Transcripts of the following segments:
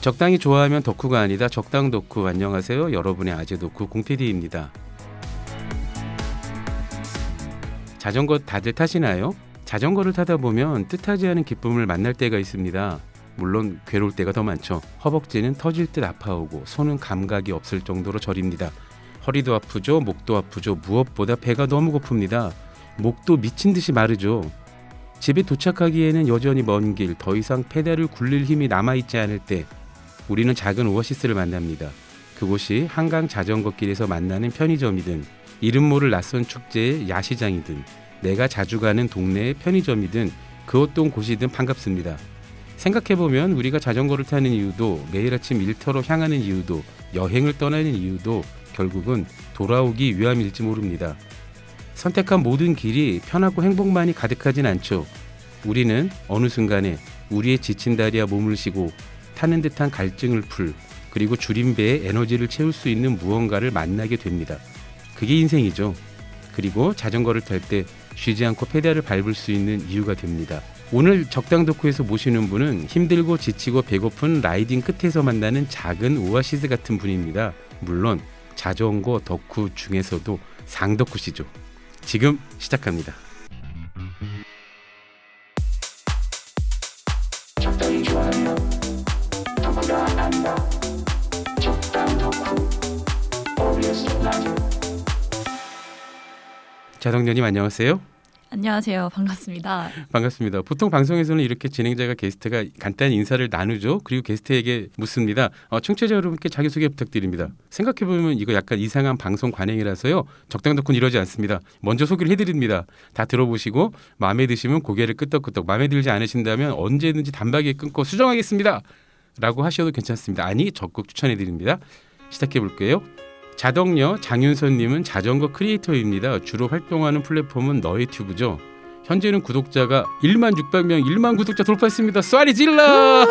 적당히 좋아하면 덕후가 아니다. 적당 덕후. 안녕하세요. 여러분의 아재 덕후 공PD입니다. 자전거 다들 타시나요? 자전거를 타다 보면 뜻하지 않은 기쁨을 만날 때가 있습니다. 물론 괴로울 때가 더 많죠. 허벅지는 터질 듯 아파오고 손은 감각이 없을 정도로 저립니다. 허리도 아프죠. 목도 아프죠. 무엇보다 배가 너무 고픕니다. 목도 미친 듯이 마르죠. 집에 도착하기에는 여전히 먼 길, 더 이상 페달을 굴릴 힘이 남아있지 않을 때 우리는 작은 오아시스를 만납니다. 그곳이 한강 자전거길에서 만나는 편의점이든 이름 모를 낯선 축제의 야시장이든 내가 자주 가는 동네의 편의점이든 그 어떤 곳이든 반갑습니다. 생각해보면 우리가 자전거를 타는 이유도 매일 아침 일터로 향하는 이유도 여행을 떠나는 이유도 결국은 돌아오기 위함일지 모릅니다. 선택한 모든 길이 편하고 행복만이 가득하진 않죠. 우리는 어느 순간에 우리의 지친 다리와 몸을 쉬고 타는 듯한 갈증을 그리고 줄인 배에 에너지를 채울 수 있는 무언가를 만나게 됩니다. 그게 인생이죠. 그리고 자전거를 탈 때 쉬지 않고 페달을 밟을 수 있는 이유가 됩니다. 오늘 적당 덕후에서 모시는 분은 힘들고 지치고 배고픈 라이딩 끝에서 만나는 작은 오아시스 같은 분입니다. 물론 자전거 덕후 중에서도 상덕후시죠. 지금 시작합니다. 적당히 좋아요. 덕후가 한다. 적당 덕후. OBS 라디오. 자동녀님 안녕하세요. 안녕하세요. 반갑습니다. 반갑습니다. 보통 방송에서는 이렇게 진행자가 게스트가 간단히 인사를 나누죠. 그리고 게스트에게 묻습니다. 청취자 여러분께 자기소개 부탁드립니다. 생각해보면 이거 약간 이상한 방송 관행이라서요. 적당 덕후는 이러지 않습니다. 먼저 소개를 해드립니다. 다 들어보시고 마음에 드시면 고개를 끄덕끄덕, 마음에 들지 않으신다면 언제든지 단박에 끊고 수정하겠습니다. 라고 하셔도 괜찮습니다. 아니 적극 추천해드립니다. 시작해볼게요. 자덕녀 장윤선님은 자전거 크리에이터입니다. 주로 활동하는 플랫폼은 너의튜브죠. 현재는 구독자가 16,600명, 1만 구독자 돌파했습니다. 쏘리 질러!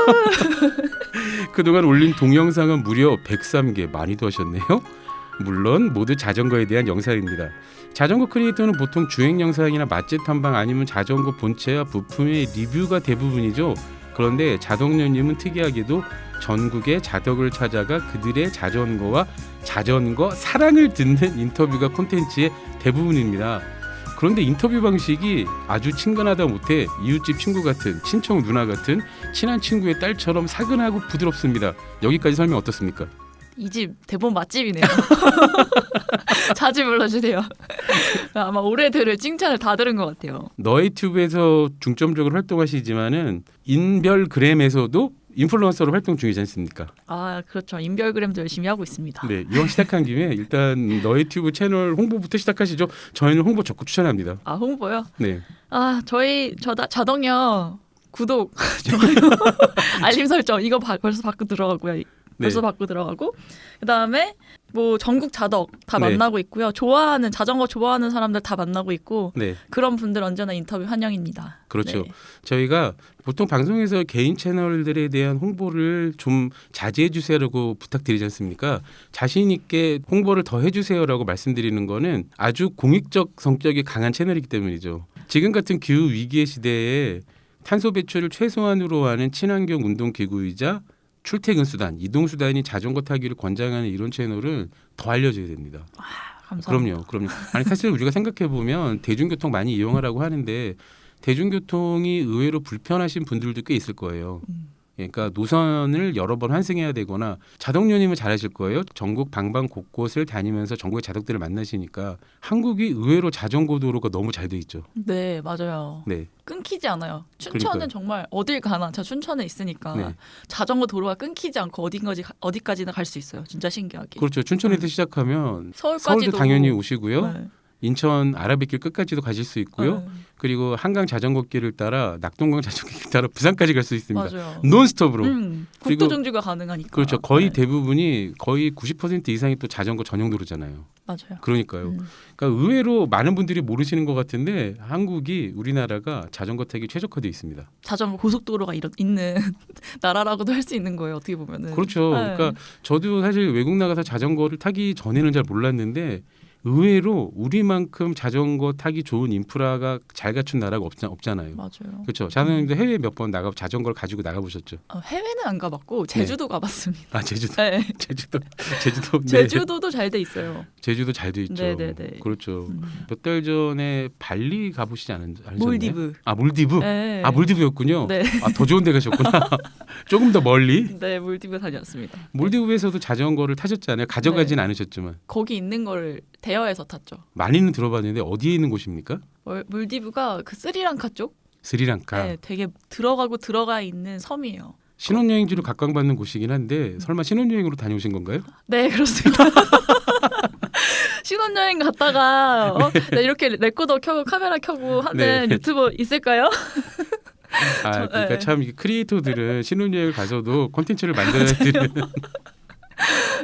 그동안 올린 동영상은 무려 103개, 많이도 하셨네요. 물론 모두 자전거에 대한 영상입니다. 자전거 크리에이터는 보통 주행 영상이나 맛집 탐방 아니면 자전거 본체와 부품의 리뷰가 대부분이죠. 그런데 자덕녀님은 특이하게도 전국의 자덕을 찾아가 그들의 자전거와 자전거 사랑을 듣는 인터뷰가 콘텐츠의 대부분입니다. 그런데 인터뷰 방식이 아주 친근하다 못해 이웃집 친구 같은, 친척 누나 같은 친한 친구의 딸처럼 사근하고 부드럽습니다. 여기까지 설명 어떻습니까? 이 집 대본 맛집이네요. 자주 불러주세요. 아마 올해 들을 칭찬을 다 들은 것 같아요. 너의튜브에서 중점적으로 활동하시지만은 인별그램에서도 인플루언서로 활동 중이지 않습니까? 아 그렇죠. 인별그램도 열심히 하고 있습니다. 네, 이왕 시작한 김에 일단 너의튜브 채널 홍보부터 시작하시죠. 저희는 홍보 적극 추천합니다. 아 홍보요? 네. 아 자덕녀 구독, 좋아요, 알림 설정 이거 벌써 받고 들어가고요. 벌써 받고 들어가고 그다음에 뭐 전국 자덕 다 네. 만나고 있고요. 좋아하는 자전거 좋아하는 사람들 다 만나고 있고 네. 그런 분들 언제나 인터뷰 환영입니다. 그렇죠. 네. 저희가 보통 방송에서 개인 채널들에 대한 홍보를 좀 자제해 주세요라고 부탁드리지 않습니까? 자신 있게 홍보를 더 해주세요라고 말씀드리는 거는 아주 공익적 성격이 강한 채널이기 때문이죠. 지금 같은 기후 위기의 시대에 탄소 배출을 최소한으로 하는 친환경 운동 기구이자 출퇴근 수단, 이동 수단이 자전거 타기를 권장하는 이런 채널은 더 알려져야 됩니다. 감사합니다. 그럼요. 아니 사실 우리가 생각해 보면 대중교통 많이 이용하라고 하는데 대중교통이 의외로 불편하신 분들도 꽤 있을 거예요. 그러니까 노선을 여러 번 환승해야 되거나 자덕녀님은 잘하실 거예요. 전국 방방 곳곳을 다니면서 전국의 자덕들을 만나시니까 한국이 의외로 자전거 도로가 너무 잘 돼 있죠. 네 맞아요. 네. 끊기지 않아요. 춘천은 그러니까요. 정말 어딜 가나 저 춘천에 있으니까 네. 자전거 도로가 끊기지 않고 어디까지나 갈 수 있어요. 진짜 신기하게. 그렇죠. 춘천에서 시작하면 서울까지도 서울도 당연히 오시고요. 네. 인천 아라뱃길 끝까지도 가실 수 있고요. 네. 그리고 한강 자전거길을 따라 낙동강 자전거길 따라 부산까지 갈 수 있습니다. 맞아요. 논스톱으로. 그리고 국도 정지가 가능하니까. 그렇죠. 거의 네. 대부분이 거의 90% 이상이 또 자전거 전용 도로잖아요. 맞아요. 그러니까요. 그러니까 의외로 많은 분들이 모르시는 것 같은데 한국이 우리나라가 자전거 타기 최적화되어 있습니다. 자전거 고속도로가 있는 나라라고도 할 수 있는 거예요. 어떻게 보면은. 그렇죠. 네. 그러니까 저도 사실 외국 나가서 자전거를 타기 전에는 잘 몰랐는데 의외로 우리만큼 자전거 타기 좋은 인프라가 잘 갖춘 나라가 없잖아요. 맞아요. 그렇죠. 자동님도 해외 몇 번 나가 자전거를 가지고 나가보셨죠? 해외는 안 가봤고 제주도 가봤습니다. 아 제주도. 네. 제주도. 네. 제주도도 잘 돼 있어요. 제주도 잘 돼 있죠. 네네네. 그렇죠. 몇 달 전에 발리 가보시지 않으셨나요? 몰디브. 아 몰디브. 네. 아 몰디브였군요. 네. 아 더 좋은 데 가셨구나. 조금 더 멀리. 네, 몰디브 다녔습니다. 몰디브에서도 자전거를 타셨잖아요. 가져가진 않으셨지만. 거기 있는 걸 대여해서 탔죠. 많이는 들어봤는데 어디에 있는 곳입니까? 몰디브가 그 스리랑카 쪽? 스리랑카. 네, 되게 들어가 있는 섬이에요. 신혼여행지로 각광받는 곳이긴 한데 설마 신혼여행으로 다녀오신 건가요? 네, 그렇습니다. 신혼여행 갔다가 네, 이렇게 레코더 켜고 카메라 켜고 하는 네. 유튜버 있을까요? 아 그러니까 네. 참 크리에이터들은 신혼여행을 가서도 콘텐츠를 만들어야 되는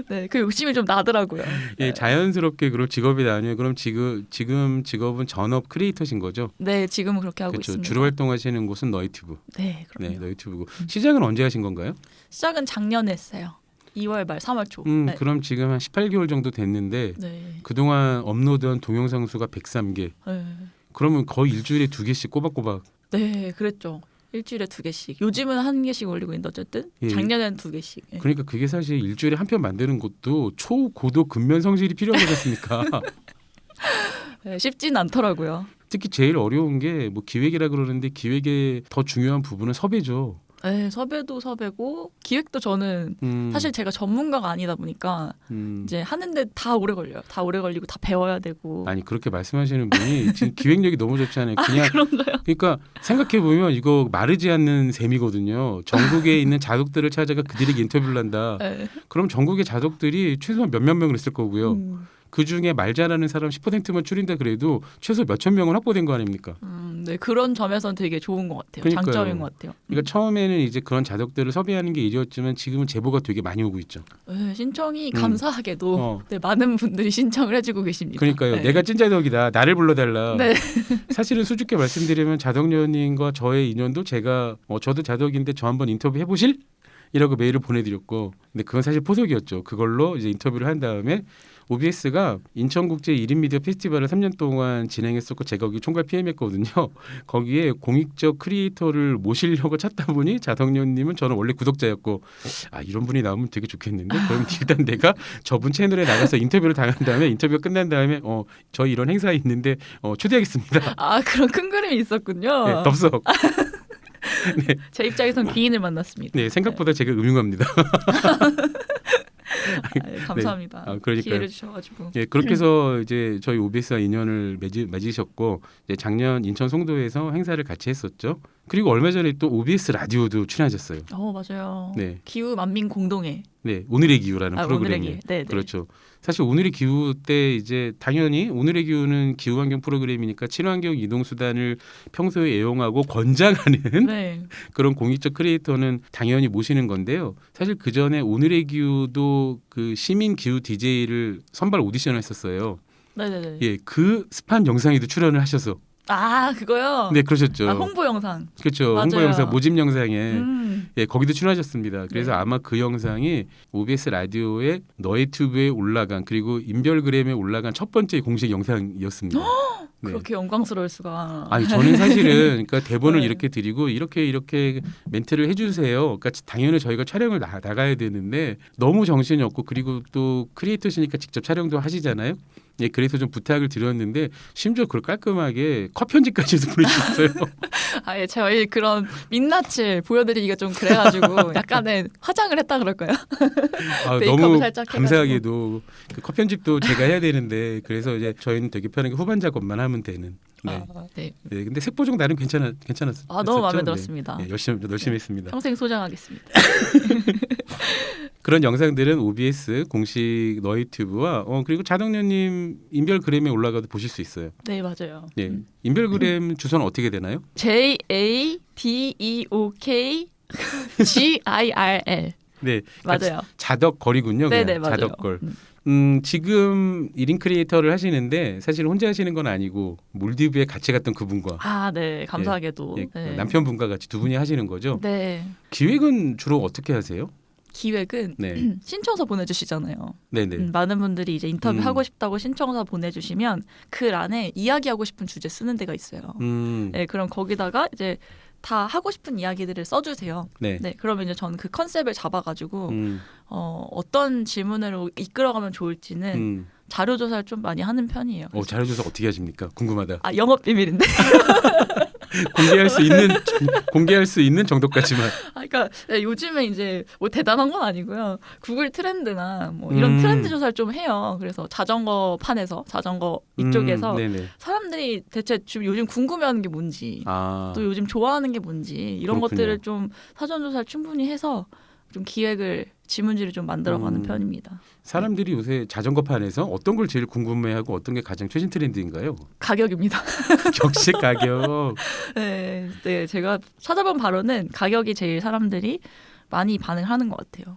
네, 그 욕심이 좀 나더라고요. 예, 자연스럽게 그런 직업이 나뉘어요. 그럼 지금 직업은 전업 크리에이터신 거죠? 네, 지금은 그렇게 하고 그렇죠. 있습니다. 주로 활동하시는 곳은 너희튜브. 네, 그럼요. 네, 너희튜브고 시작은 언제 하신 건가요? 시작은 작년에 했어요. 2월 말 3월 초. 네. 그럼 지금 한 18개월 정도 됐는데 네. 그동안 업로드한 동영상 수가 103개. 네. 그러면 거의 일주일에 2개씩 꼬박꼬박. 네, 그랬죠. 일주일에 2개씩. 요즘은 1개씩 올리고 있는데 어쨌든 예. 작년에는 2개씩. 예. 그러니까 그게 사실 일주일에 한 편 만드는 것도 초고도 근면 성실이 필요하지 않습니까? 네, 쉽진 않더라고요. 특히 제일 어려운 게 뭐 기획이라 그러는데 기획의 더 중요한 부분은 섭외죠. 네, 섭외도 섭외고 기획도 저는 사실 제가 전문가가 아니다 보니까 이제 하는데 다 오래 걸려요. 다 오래 걸리고 다 배워야 되고. 아니 그렇게 말씀하시는 분이 지금 기획력이 너무 좋지 않아요. 그냥 그런가요? 그러니까 생각해 보면 이거 마르지 않는 셈이거든요. 전국에 있는 자독들을 찾아가 그들에게 인터뷰를 한다. 네. 그럼 전국의 자독들이 최소한 몇몇 명은 있을 거고요. 그 중에 말 잘하는 사람 10%만 줄인다 그래도 최소 몇천 명은 확보된 거 아닙니까? 네, 그런 점에서는 되게 좋은 것 같아요. 그러니까요. 장점인 것 같아요. 그러니까 처음에는 이제 그런 자독들을 섭외하는 게 일이었지만 지금은 제보가 되게 많이 오고 있죠. 네, 신청이 감사하게도 어. 네, 많은 분들이 신청을 해주고 계십니다. 그러니까요. 네. 내가 찐자독이다. 나를 불러달라. 네. 사실은 수줍게 말씀드리면 자덕연님과 저의 인연도 제가 저도 자덕인데 저 한번 인터뷰 해보실? 이라고 메일을 보내드렸고 근데 그건 사실 포석이었죠. 그걸로 이제 인터뷰를 한 다음에 OBS가 인천국제 1인 미디어 페스티벌을 3년 동안 진행했었고 제가 거기 총괄 PM했거든요. 거기에 공익적 크리에이터를 모시려고 찾다 보니 자덕연님은 저는 원래 구독자였고 아 이런 분이 나오면 되게 좋겠는데 그럼 일단 내가 저분 채널에 나가서 인터뷰를 당한 다음에 인터뷰가 끝난 다음에 저희 이런 행사에 있는데 초대하겠습니다. 아, 그런 큰 그림이 있었군요. 네, 덥석. 네. 제 입장에선 귀인을 만났습니다. 네, 생각보다 제가 음흉합니다. 네, 감사합니다. 아, 그러니까요. 기회를 주셔가지고. 예, 그렇게 해서 이제 저희 OBS와 인연을 맺으셨고 이제 작년 인천 송도에서 행사를 같이 했었죠. 그리고 얼마 전에 또 OBS 라디오도 출연하셨어요. 맞아요. 네. 기후 만민 공동회. 네, 오늘의 기후라는 오늘의 프로그램이 기후. 네, 네. 그렇죠. 사실 오늘의 기후 때 이제 당연히 오늘의 기후는 기후환경 프로그램이니까 친환경 이동 수단을 평소에 애용하고 권장하는 네. 그런 공익적 크리에이터는 당연히 모시는 건데요. 사실 그 전에 오늘의 기후도 그 시민 기후 DJ를 선발 오디션을 했었어요. 네네네. 예, 그 스판 영상에도 출연을 하셔서 아, 그거요? 네, 그러셨죠. 아, 홍보 영상. 그렇죠. 홍보 맞아요. 영상 모집 영상에 예, 거기도 출연하셨습니다. 그래서 네. 아마 그 영상이 OBS 라디오에 너의 튜브에 올라간 그리고 인별그램에 올라간 첫 번째 공식 영상이었습니다. 네. 그렇게 영광스러울 수가. 아니 저는 사실은 그러니까 대본을 네. 이렇게 드리고 이렇게 멘트를 해주세요. 그러니까 당연히 저희가 촬영을 나가야 되는데 너무 정신이 없고 그리고 또 크리에이터시니까 직접 촬영도 하시잖아요. 예, 그래서 좀 부탁을 드렸는데 심지어 그걸 깔끔하게 컷 편집까지 해서 보내주셨어요. 아예 저희 그런 민낯을 보여드리기가 좀 그래가지고 약간의 화장을 했다 그럴까요? 아, 메이크업을 너무 살짝 감사하게도 그 컷 편집도 제가 해야 되는데 그래서 이제 저희는 되게 편하게 후반 작업만 하면 되는. 네. 네. 네, 근데 색 보정 나름 괜찮았어요. 아, 너무 마음에 들었습니다. 네, 열심히 했습니다. 평생 소장하겠습니다. 그런 영상들은 OBS 공식 너희튜브와 그리고 자덕연님 인별그램에 올라가도 보실 수 있어요. 네, 맞아요. 네, 인별그램 주소는 어떻게 되나요? JADEOKGIRL. 네, 맞아요. 자덕거리군요. 네네, 그냥 맞아요. 자덕걸. 지금 1인 크리에이터를 하시는데 사실 혼자 하시는 건 아니고 몰디브에 같이 갔던 그분과 아, 네, 감사하게도. 예, 네. 남편분과 같이 두 분이 하시는 거죠. 네. 기획은 주로 어떻게 하세요? 기획은 네. 신청서 보내주시잖아요. 네네. 많은 분들이 이제 인터뷰 음. 하고 싶다고 신청서 보내주시면 글 안에 이야기하고 싶은 주제 쓰는 데가 있어요. 네, 그럼 거기다가 이제 다 하고 싶은 이야기들을 써주세요. 네. 네, 그러면 이제 저는 그 컨셉을 잡아가지고 음. 어떤 질문으로 이끌어가면 좋을지는 자료 조사를 좀 많이 하는 편이에요. 자료 조사 어떻게 하십니까? 궁금하다. 아, 영업 비밀인데. 공개할 수 있는 정도까지만. 그러니까 네, 요즘에 이제 뭐 대단한 건 아니고요. 구글 트렌드나 뭐 이런 트렌드 조사를 좀 해요. 그래서 자전거 판에서 자전거 이쪽에서 네네. 사람들이 대체 지금 요즘 궁금해하는 게 뭔지, 또 요즘 좋아하는 게 뭔지 이런 그렇군요. 것들을 좀 사전 조사를 충분히 해서 좀 기획을 지문지를 좀 만들어가는 편입니다. 사람들이 요새 자전거판에서 어떤 걸 제일 궁금해하고 어떤 게 가장 최신 트렌드인가요? 가격입니다. 역시 가격. 네, 네, 제가 찾아본 바로는 가격이 제일 사람들이 많이 반응하는 것 같아요.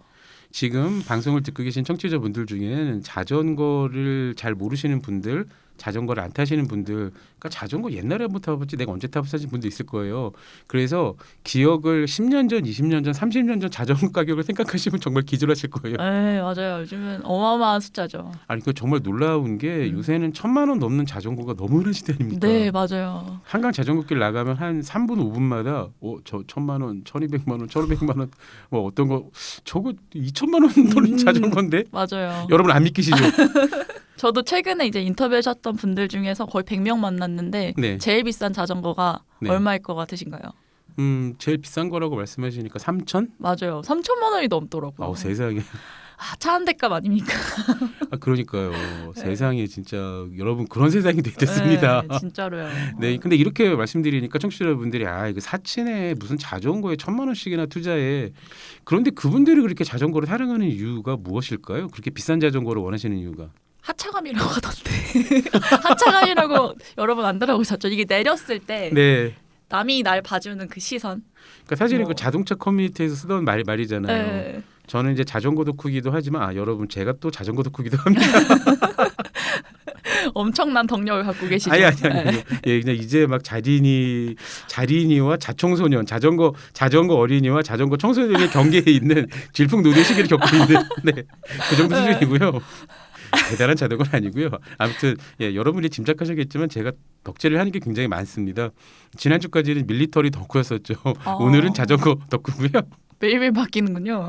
지금 방송을 듣고 계신 청취자분들 중에는 자전거를 잘 모르시는 분들, 자전거를 안 타시는 분들, 그러니까 자전거 옛날에 한번 타봤지 내가 언제 타봤지 분도 있을 거예요. 그래서 기억을 10년 전, 20년 전, 30년 전 자전거 가격을 생각하시면 정말 기절하실 거예요. 네, 맞아요. 요즘은 어마어마한 숫자죠. 아니 그 정말 놀라운 게 요새는 1,000만 원 넘는 자전거가 너무 흔한 시대 아닙니까? 네, 맞아요. 한강 자전거길 나가면 한 3분 5분마다 저 1,000만 원, 1,200만 원, 1,500만 원, 뭐 어떤 거 저거 2,000만 원 돌린 자전거인데 맞아요. 여러분 안 믿기시죠? 저도 최근에 이제 인터뷰하셨던 분들 중에서 거의 100명 만났는데 네. 제일 비싼 자전거가 네. 얼마일 것 같으신가요? 제일 비싼 거라고 말씀하시니까 3,000? 맞아요. 3천만 원이 넘더라고요. 세상에. 차 한 대값 아닙니까? 그러니까요. 세상에 진짜 여러분 그런 세상이 됐습니다. 네, 진짜로요. 네, 근데 이렇게 말씀드리니까 청취자분들이 이거 사치네 무슨 자전거에 1,000만 원씩이나 투자해. 그런데 그분들이 그렇게 자전거를 사랑하는 이유가 무엇일까요? 그렇게 비싼 자전거를 원하시는 이유가? 하차감이라고 하던데. 하차감이라고 여러분 안 들어보셨죠? 이게 내렸을 때 네. 남이 날 봐주는 그 시선. 그러니까 사실은 뭐. 그 자동차 커뮤니티에서 쓰던 말이잖아요. 네. 저는 이제 자전거 덕후기도 하지만 여러분 제가 또 자전거 덕후기도 합니다. 엄청난 덕력을 갖고 계시죠. 아니. 네. 예, 그냥 이제 막 자린이와 자청소년, 자전거 어린이와 자전거 청소년의 경계에 있는 질풍노도의 시기를 겪고 있는 그 정도 수준이고요. 대단한 자전거는 아니고요. 아무튼 여러분이 짐작하셨겠지만 제가 덕질을 하는 게 굉장히 많습니다. 지난주까지는 밀리터리 덕후였었죠. 오늘은 자전거 덕후고요. 매일매일 바뀌는군요.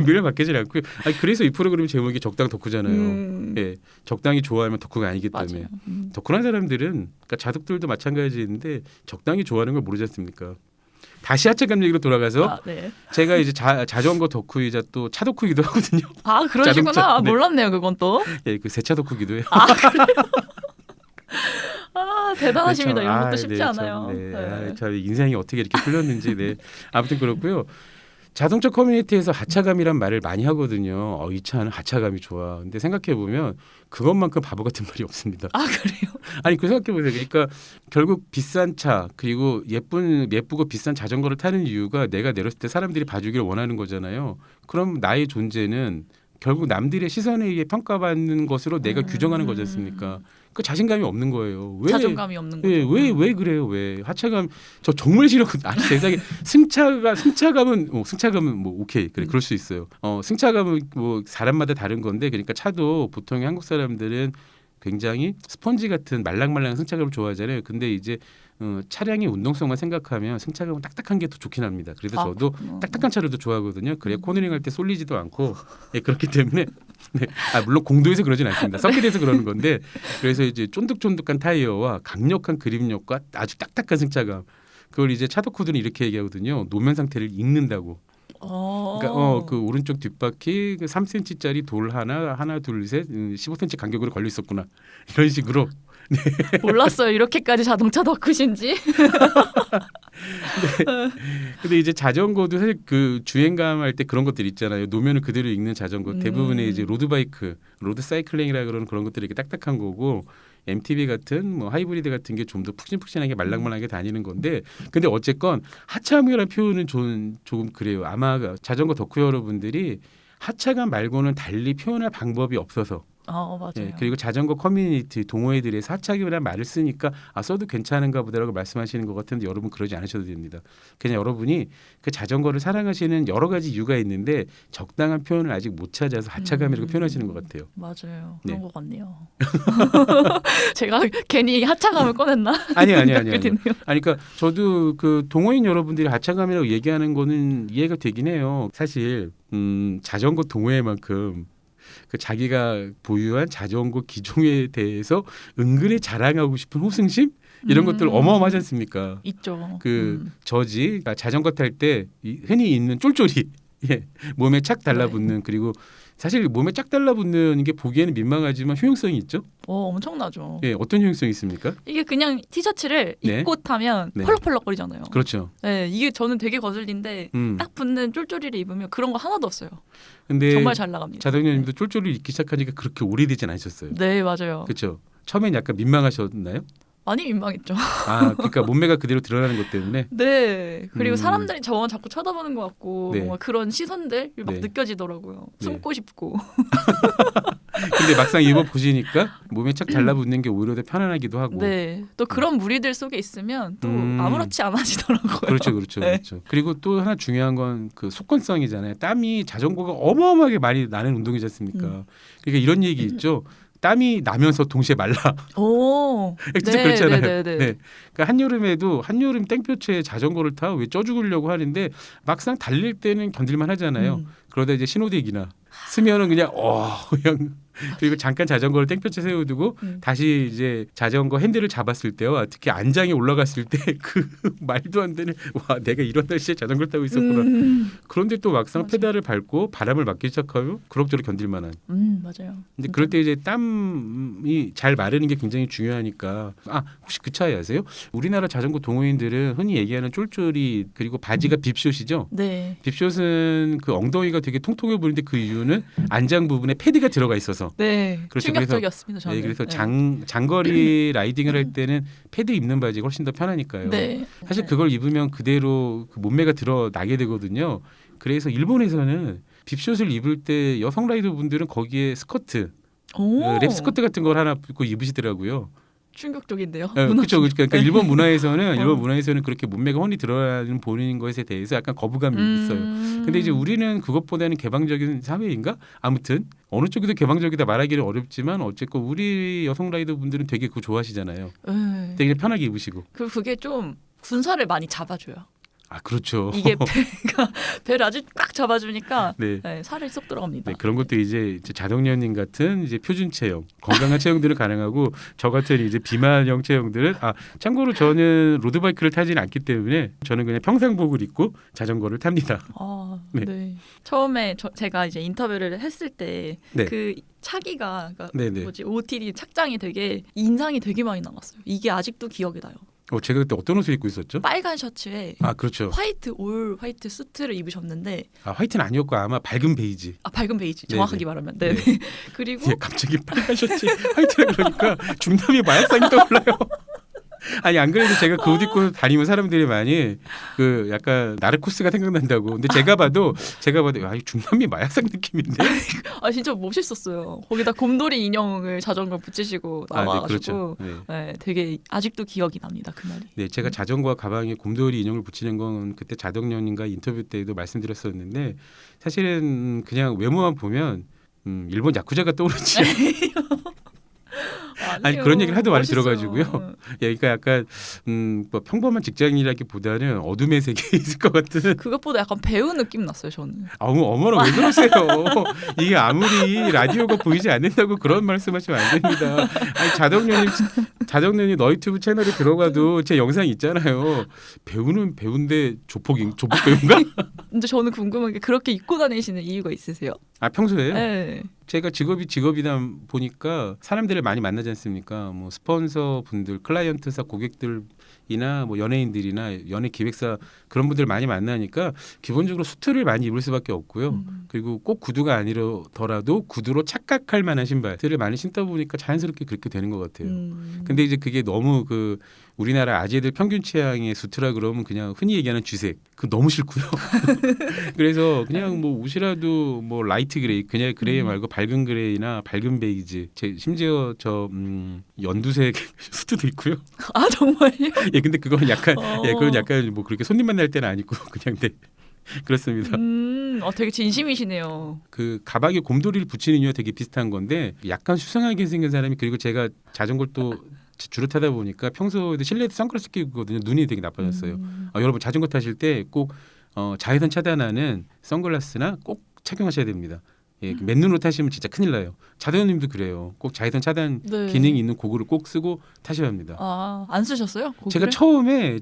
매일 바뀌질 않고요. 그래서 이 프로그램 제목이 적당 덕후잖아요. 예, 적당히 좋아하면 덕후가 아니기 때문에. 덕후란 사람들은 그러니까 자덕들도 마찬가지인데 적당히 좋아하는 걸 모르지 않습니까? 다시 하차감 얘기로 돌아가서 네. 제가 이제 자전거 덕후이자 또 차 덕후이기도 하거든요. 그러시구나. 자동차, 네. 몰랐네요, 그건 또. 예, 그 새 차 덕후기도 해요. 그래요? 대단하십니다. 이런 것도 쉽지 않아요. 참 인생이 어떻게 이렇게 풀렸는지. 아무튼 그렇고요. 자동차 커뮤니티에서 하차감이란 말을 많이 하거든요. 이 차는 하차감이 좋아. 근데 생각해 보면 그것만큼 바보 같은 말이 없습니다. 그래요? 아니 그 생각해 보세요. 그러니까 결국 비싼 차 그리고 예쁘고 비싼 자전거를 타는 이유가 내가 내렸을 때 사람들이 봐주기를 원하는 거잖아요. 그럼 나의 존재는 결국 남들의 시선에 의해 평가받는 것으로 내가 규정하는 거지 않습니까? 그 자신감이 없는 거예요. 왜? 자존감이 없는 거죠. 왜 그래요? 왜? 하차감 저 정말 싫어거든요. 세상에 승차감은 뭐 오케이 그래 그럴 수 있어요. 승차감은 뭐 사람마다 다른 건데 그러니까 차도 보통 한국 사람들은 굉장히 스펀지 같은 말랑말랑한 승차감을 좋아하잖아요. 근데 이제 차량의 운동성만 생각하면 승차감은 딱딱한 게 더 좋긴 합니다. 그래서 저도 딱딱한 차를 더 좋아하거든요. 그래야 코너링 할 때 쏠리지도 않고 그렇기 때문에 물론 공도에서 그러진 않습니다. 서킷에서 그러는 건데 그래서 이제 쫀득쫀득한 타이어와 강력한 그립력과 아주 딱딱한 승차감 그걸 이제 차덕후들은 이렇게 얘기하거든요. 노면 상태를 읽는다고. 그러니까 그 오른쪽 뒷바퀴 3cm짜리 돌 하나 둘 셋 15cm 간격으로 걸려 있었구나 이런 식으로. 몰랐어요. 이렇게까지 자동차 덕후신지. 근데 이제 자전거도 사실 그 주행감 할 때 그런 것들 있잖아요. 노면을 그대로 읽는 자전거. 대부분의 이제 로드바이크, 로드사이클링이라 그런 것들이 이렇게 딱딱한 거고 MTB 같은 뭐 하이브리드 같은 게 좀 더 푹신푹신하게 말랑말랑하게 다니는 건데 근데 어쨌건 하차감이라는 표현은 조금 그래요. 아마 자전거 덕후 여러분들이 하차감 말고는 달리 표현할 방법이 없어서 맞아요. 예, 그리고 자전거 커뮤니티 동호회들에서 하차기라는 말을 쓰니까 써도 괜찮은가 보다라고 말씀하시는 것 같은데 여러분 그러지 않으셔도 됩니다. 그냥 여러분이 그 자전거를 사랑하시는 여러 가지 이유가 있는데 적당한 표현을 아직 못 찾아서 하차감이라고 표현하시는 것 같아요. 맞아요. 네. 그런 것 같네요. 제가 괜히 하차감을 꺼냈나? 아니. 생각이 드네요. 아니 그러니까 저도 그 동호인 여러분들이 하차감이라고 얘기하는 거는 이해가 되긴 해요. 사실 자전거 동호회만큼 그 자기가 보유한 자전거 기종에 대해서 은근히 자랑하고 싶은 호승심 이런 것들 어마어마하지 않습니까? 있죠. 저지 그러니까 자전거 탈 때 흔히 있는 쫄쫄이 예, 몸에 착 달라붙는 그리고 사실 몸에 쫙 달라붙는 게 보기에는 민망하지만 효용성이 있죠. 엄청나죠. 예, 어떤 효용성이 있습니까? 이게 그냥 티셔츠를 네. 입고 타면 네. 펄럭펄럭거리잖아요. 그렇죠. 네, 이게 저는 되게 거슬린데 딱 붙는 쫄쫄이를 입으면 그런 거 하나도 없어요. 근데 정말 잘 나갑니다. 자동님도 쫄쫄이 입기 시작하니까 그렇게 오래되진 않으셨어요. 네, 맞아요. 그렇죠. 처음엔 약간 민망하셨나요? 많이 민망했죠. 그러니까 몸매가 그대로 드러나는 것 때문에. 네. 그리고 사람들이 저만 자꾸 쳐다보는 것 같고 네. 뭔가 그런 시선들이 막 네. 느껴지더라고요. 숨고 싶고. 근데 막상 입어 보시니까 몸에 착 달라붙는 게 오히려 더 편안하기도 하고. 네. 또 그런 무리들 속에 있으면 또 아무렇지 않아지더라고요. 그렇죠. 네. 그렇죠. 그리고 또 하나 중요한 건 그 속건성이잖아요. 땀이 자전거가 어마어마하게 많이 나는 운동이지 않습니까? 그러니까 이런 얘기 있죠. 땀이 나면서 동시에 말라. 오, 진짜 그렇잖아요. 네. 그러니까 한여름 땡볕에 자전거를 타 왜 쪄 죽으려고 하는데 막상 달릴 때는 견딜만 하잖아요. 그러다 이제 신호대기나 쓰면은 그냥 그리고 잠깐 자전거를 땡볕에 세워두고 다시 이제 자전거 핸들을 잡았을 때와 특히 안장에 올라갔을 때 그 말도 안 되는 와 내가 이런 날씨에 자전거를 타고 있었구나. 그런데 또 막상 맞아. 페달을 밟고 바람을 맞기 시작하면 그럭저럭 견딜만한. 맞아요. 근데 그럴 때 이제 땀이 잘 마르는 게 굉장히 중요하니까 혹시 그 차이 아세요? 우리나라 자전거 동호인들은 흔히 얘기하는 쫄쫄이 그리고 바지가 빕숏이죠. 네. 빕숏은 그 엉덩이가 되게 통통해 보이는데 그 이유는 안장 부분에 패드가 들어가 있어서. 네. 그렇죠. 충격적이었습니다. 저는. 네, 그래서 장거리 라이딩을 할 때는 패드 입는 바지가 훨씬 더 편하니까요. 네. 사실 그걸 입으면 그대로 그 몸매가 드러나게 되거든요. 그래서 일본에서는 빕숏을 입을 때 여성 라이더 분들은 거기에 스커트, 랩 스커트 같은 걸 하나 입고 입으시더라고요. 충격적인데요. 그렇죠. 그러니까 일본 문화에서는 그렇게 몸매가 훤히 드러나는 보이는 것에 대해서 약간 거부감이 있어요. 근데 이제 우리는 그것보다는 개방적인 사회인가? 아무튼 어느 쪽이도 개방적이다 말하기는 어렵지만 어쨌건 우리 여성 라이더 분들은 되게 그거 좋아하시잖아요. 네. 되게 편하게 입으시고. 그게 좀 군살을 많이 잡아줘요. 그렇죠. 이게 배를 아주 꽉 잡아주니까 네. 살이 쏙 들어갑니다. 네, 그런 것도 이제 자동연님 같은 이제 표준 체형, 건강한 체형들은 가능하고 저 같은 이제 비만형 체형들은 참고로 저는 로드바이크를 타지는 않기 때문에 저는 그냥 평상복을 입고 자전거를 탑니다. 네. 처음에 제가 이제 인터뷰를 했을 때 그 차기가 OOTD 착장이 되게 인상이 되게 많이 남았어요. 이게 아직도 기억이 나요. 제가 그때 어떤 옷을 입고 있었죠? 빨간 셔츠에 그렇죠. 올 화이트 수트를 입으셨는데 화이트는 아니었고 아마 밝은 베이지. 밝은 베이지 정확하게 말하면. 네. 그리고 갑자기 빨간 셔츠 화이트라 그러니까 중남의 마약상이 떠올라요. 아니 안 그래도 제가 그 옷 입고 다니면 사람들이 많이 그 약간 나르코스가 생각난다고. 근데 제가 봐도 중남미 마약상 느낌인데. 진짜 멋있었어요. 거기다 곰돌이 인형을 자전거 붙이시고 나와가지고 그렇죠. 네, 되게 아직도 기억이 납니다 그 날이. 네, 제가 자전거와 가방에 곰돌이 인형을 붙이는 건 그때 자덕년인가 인터뷰 때도 말씀드렸었는데 사실은 그냥 외모만 보면 일본 야쿠자가 떠오르지. 그런 얘기를 하도 많이 들어가지고요. 그러니까 약간 뭐 평범한 직장인이라기보다는 어둠의 세계에 있을 것 같은. 그것보다 약간 배우 느낌 났어요 저는. 어머나 왜 그러세요? 이게 아무리 라디오가 보이지 않는다고 그런 말씀하시면 안 됩니다. 자덕년이 너 유튜브 채널에 들어가도 제 영상 있잖아요. 배우는 배우인데 조폭 배우인가? 근데 저는 궁금한 게 그렇게 입고 다니시는 이유가 있으세요? 평소에요? 네. 제가 직업이다 보니까 사람들을 많이 만나지 않습니까? 뭐 스폰서 분들, 클라이언트사 고객들이나 뭐 연예인들이나 연예 기획사 그런 분들 많이 만나니까 기본적으로 수트를 많이 입을 수밖에 없고요. 그리고 꼭 구두가 아니더라도 구두로 착각할 만한 신발들을 많이 신다 보니까 자연스럽게 그렇게 되는 것 같아요. 근데 이제 그게 너무 그 우리나라 아재들 평균 취향의 수트라 그러면 그냥 흔히 얘기하는 쥐색. 그 너무 싫고요. 그래서 그냥 뭐 옷이라도 뭐 라이트 그레이, 그냥 그레이 말고 밝은 그레이나 밝은 베이지. 심지어 저 연두색 수트도 있고요. 아 정말요? 예, 근데 그건 약간 예, 그건 어. 약간 뭐 그렇게 손님 만날 때는 아니고 그냥 네. 그렇습니다. 되게 진심이시네요. 그 가방에 곰돌이를 붙이는 이유와 되게 비슷한 건데 약간 수상하게 생긴 사람이 그리고 제가 자전거를 또 주로 타다 보니까 평소에도 실내에도 선글라스 끼고 있거든요. 눈이 되게 나빠졌어요. 여러분 자전거 타실 때 꼭 자외선 차단하는 선글라스나 꼭 착용하셔야 됩니다. 예, 맨눈으로 타시면 진짜 큰일 나요. 자동님도 그래요. 꼭 자외선 차단 네. 기능이 있는 고글을 꼭 쓰고 타셔야 합니다. 안 쓰셨어요? 제가 처음에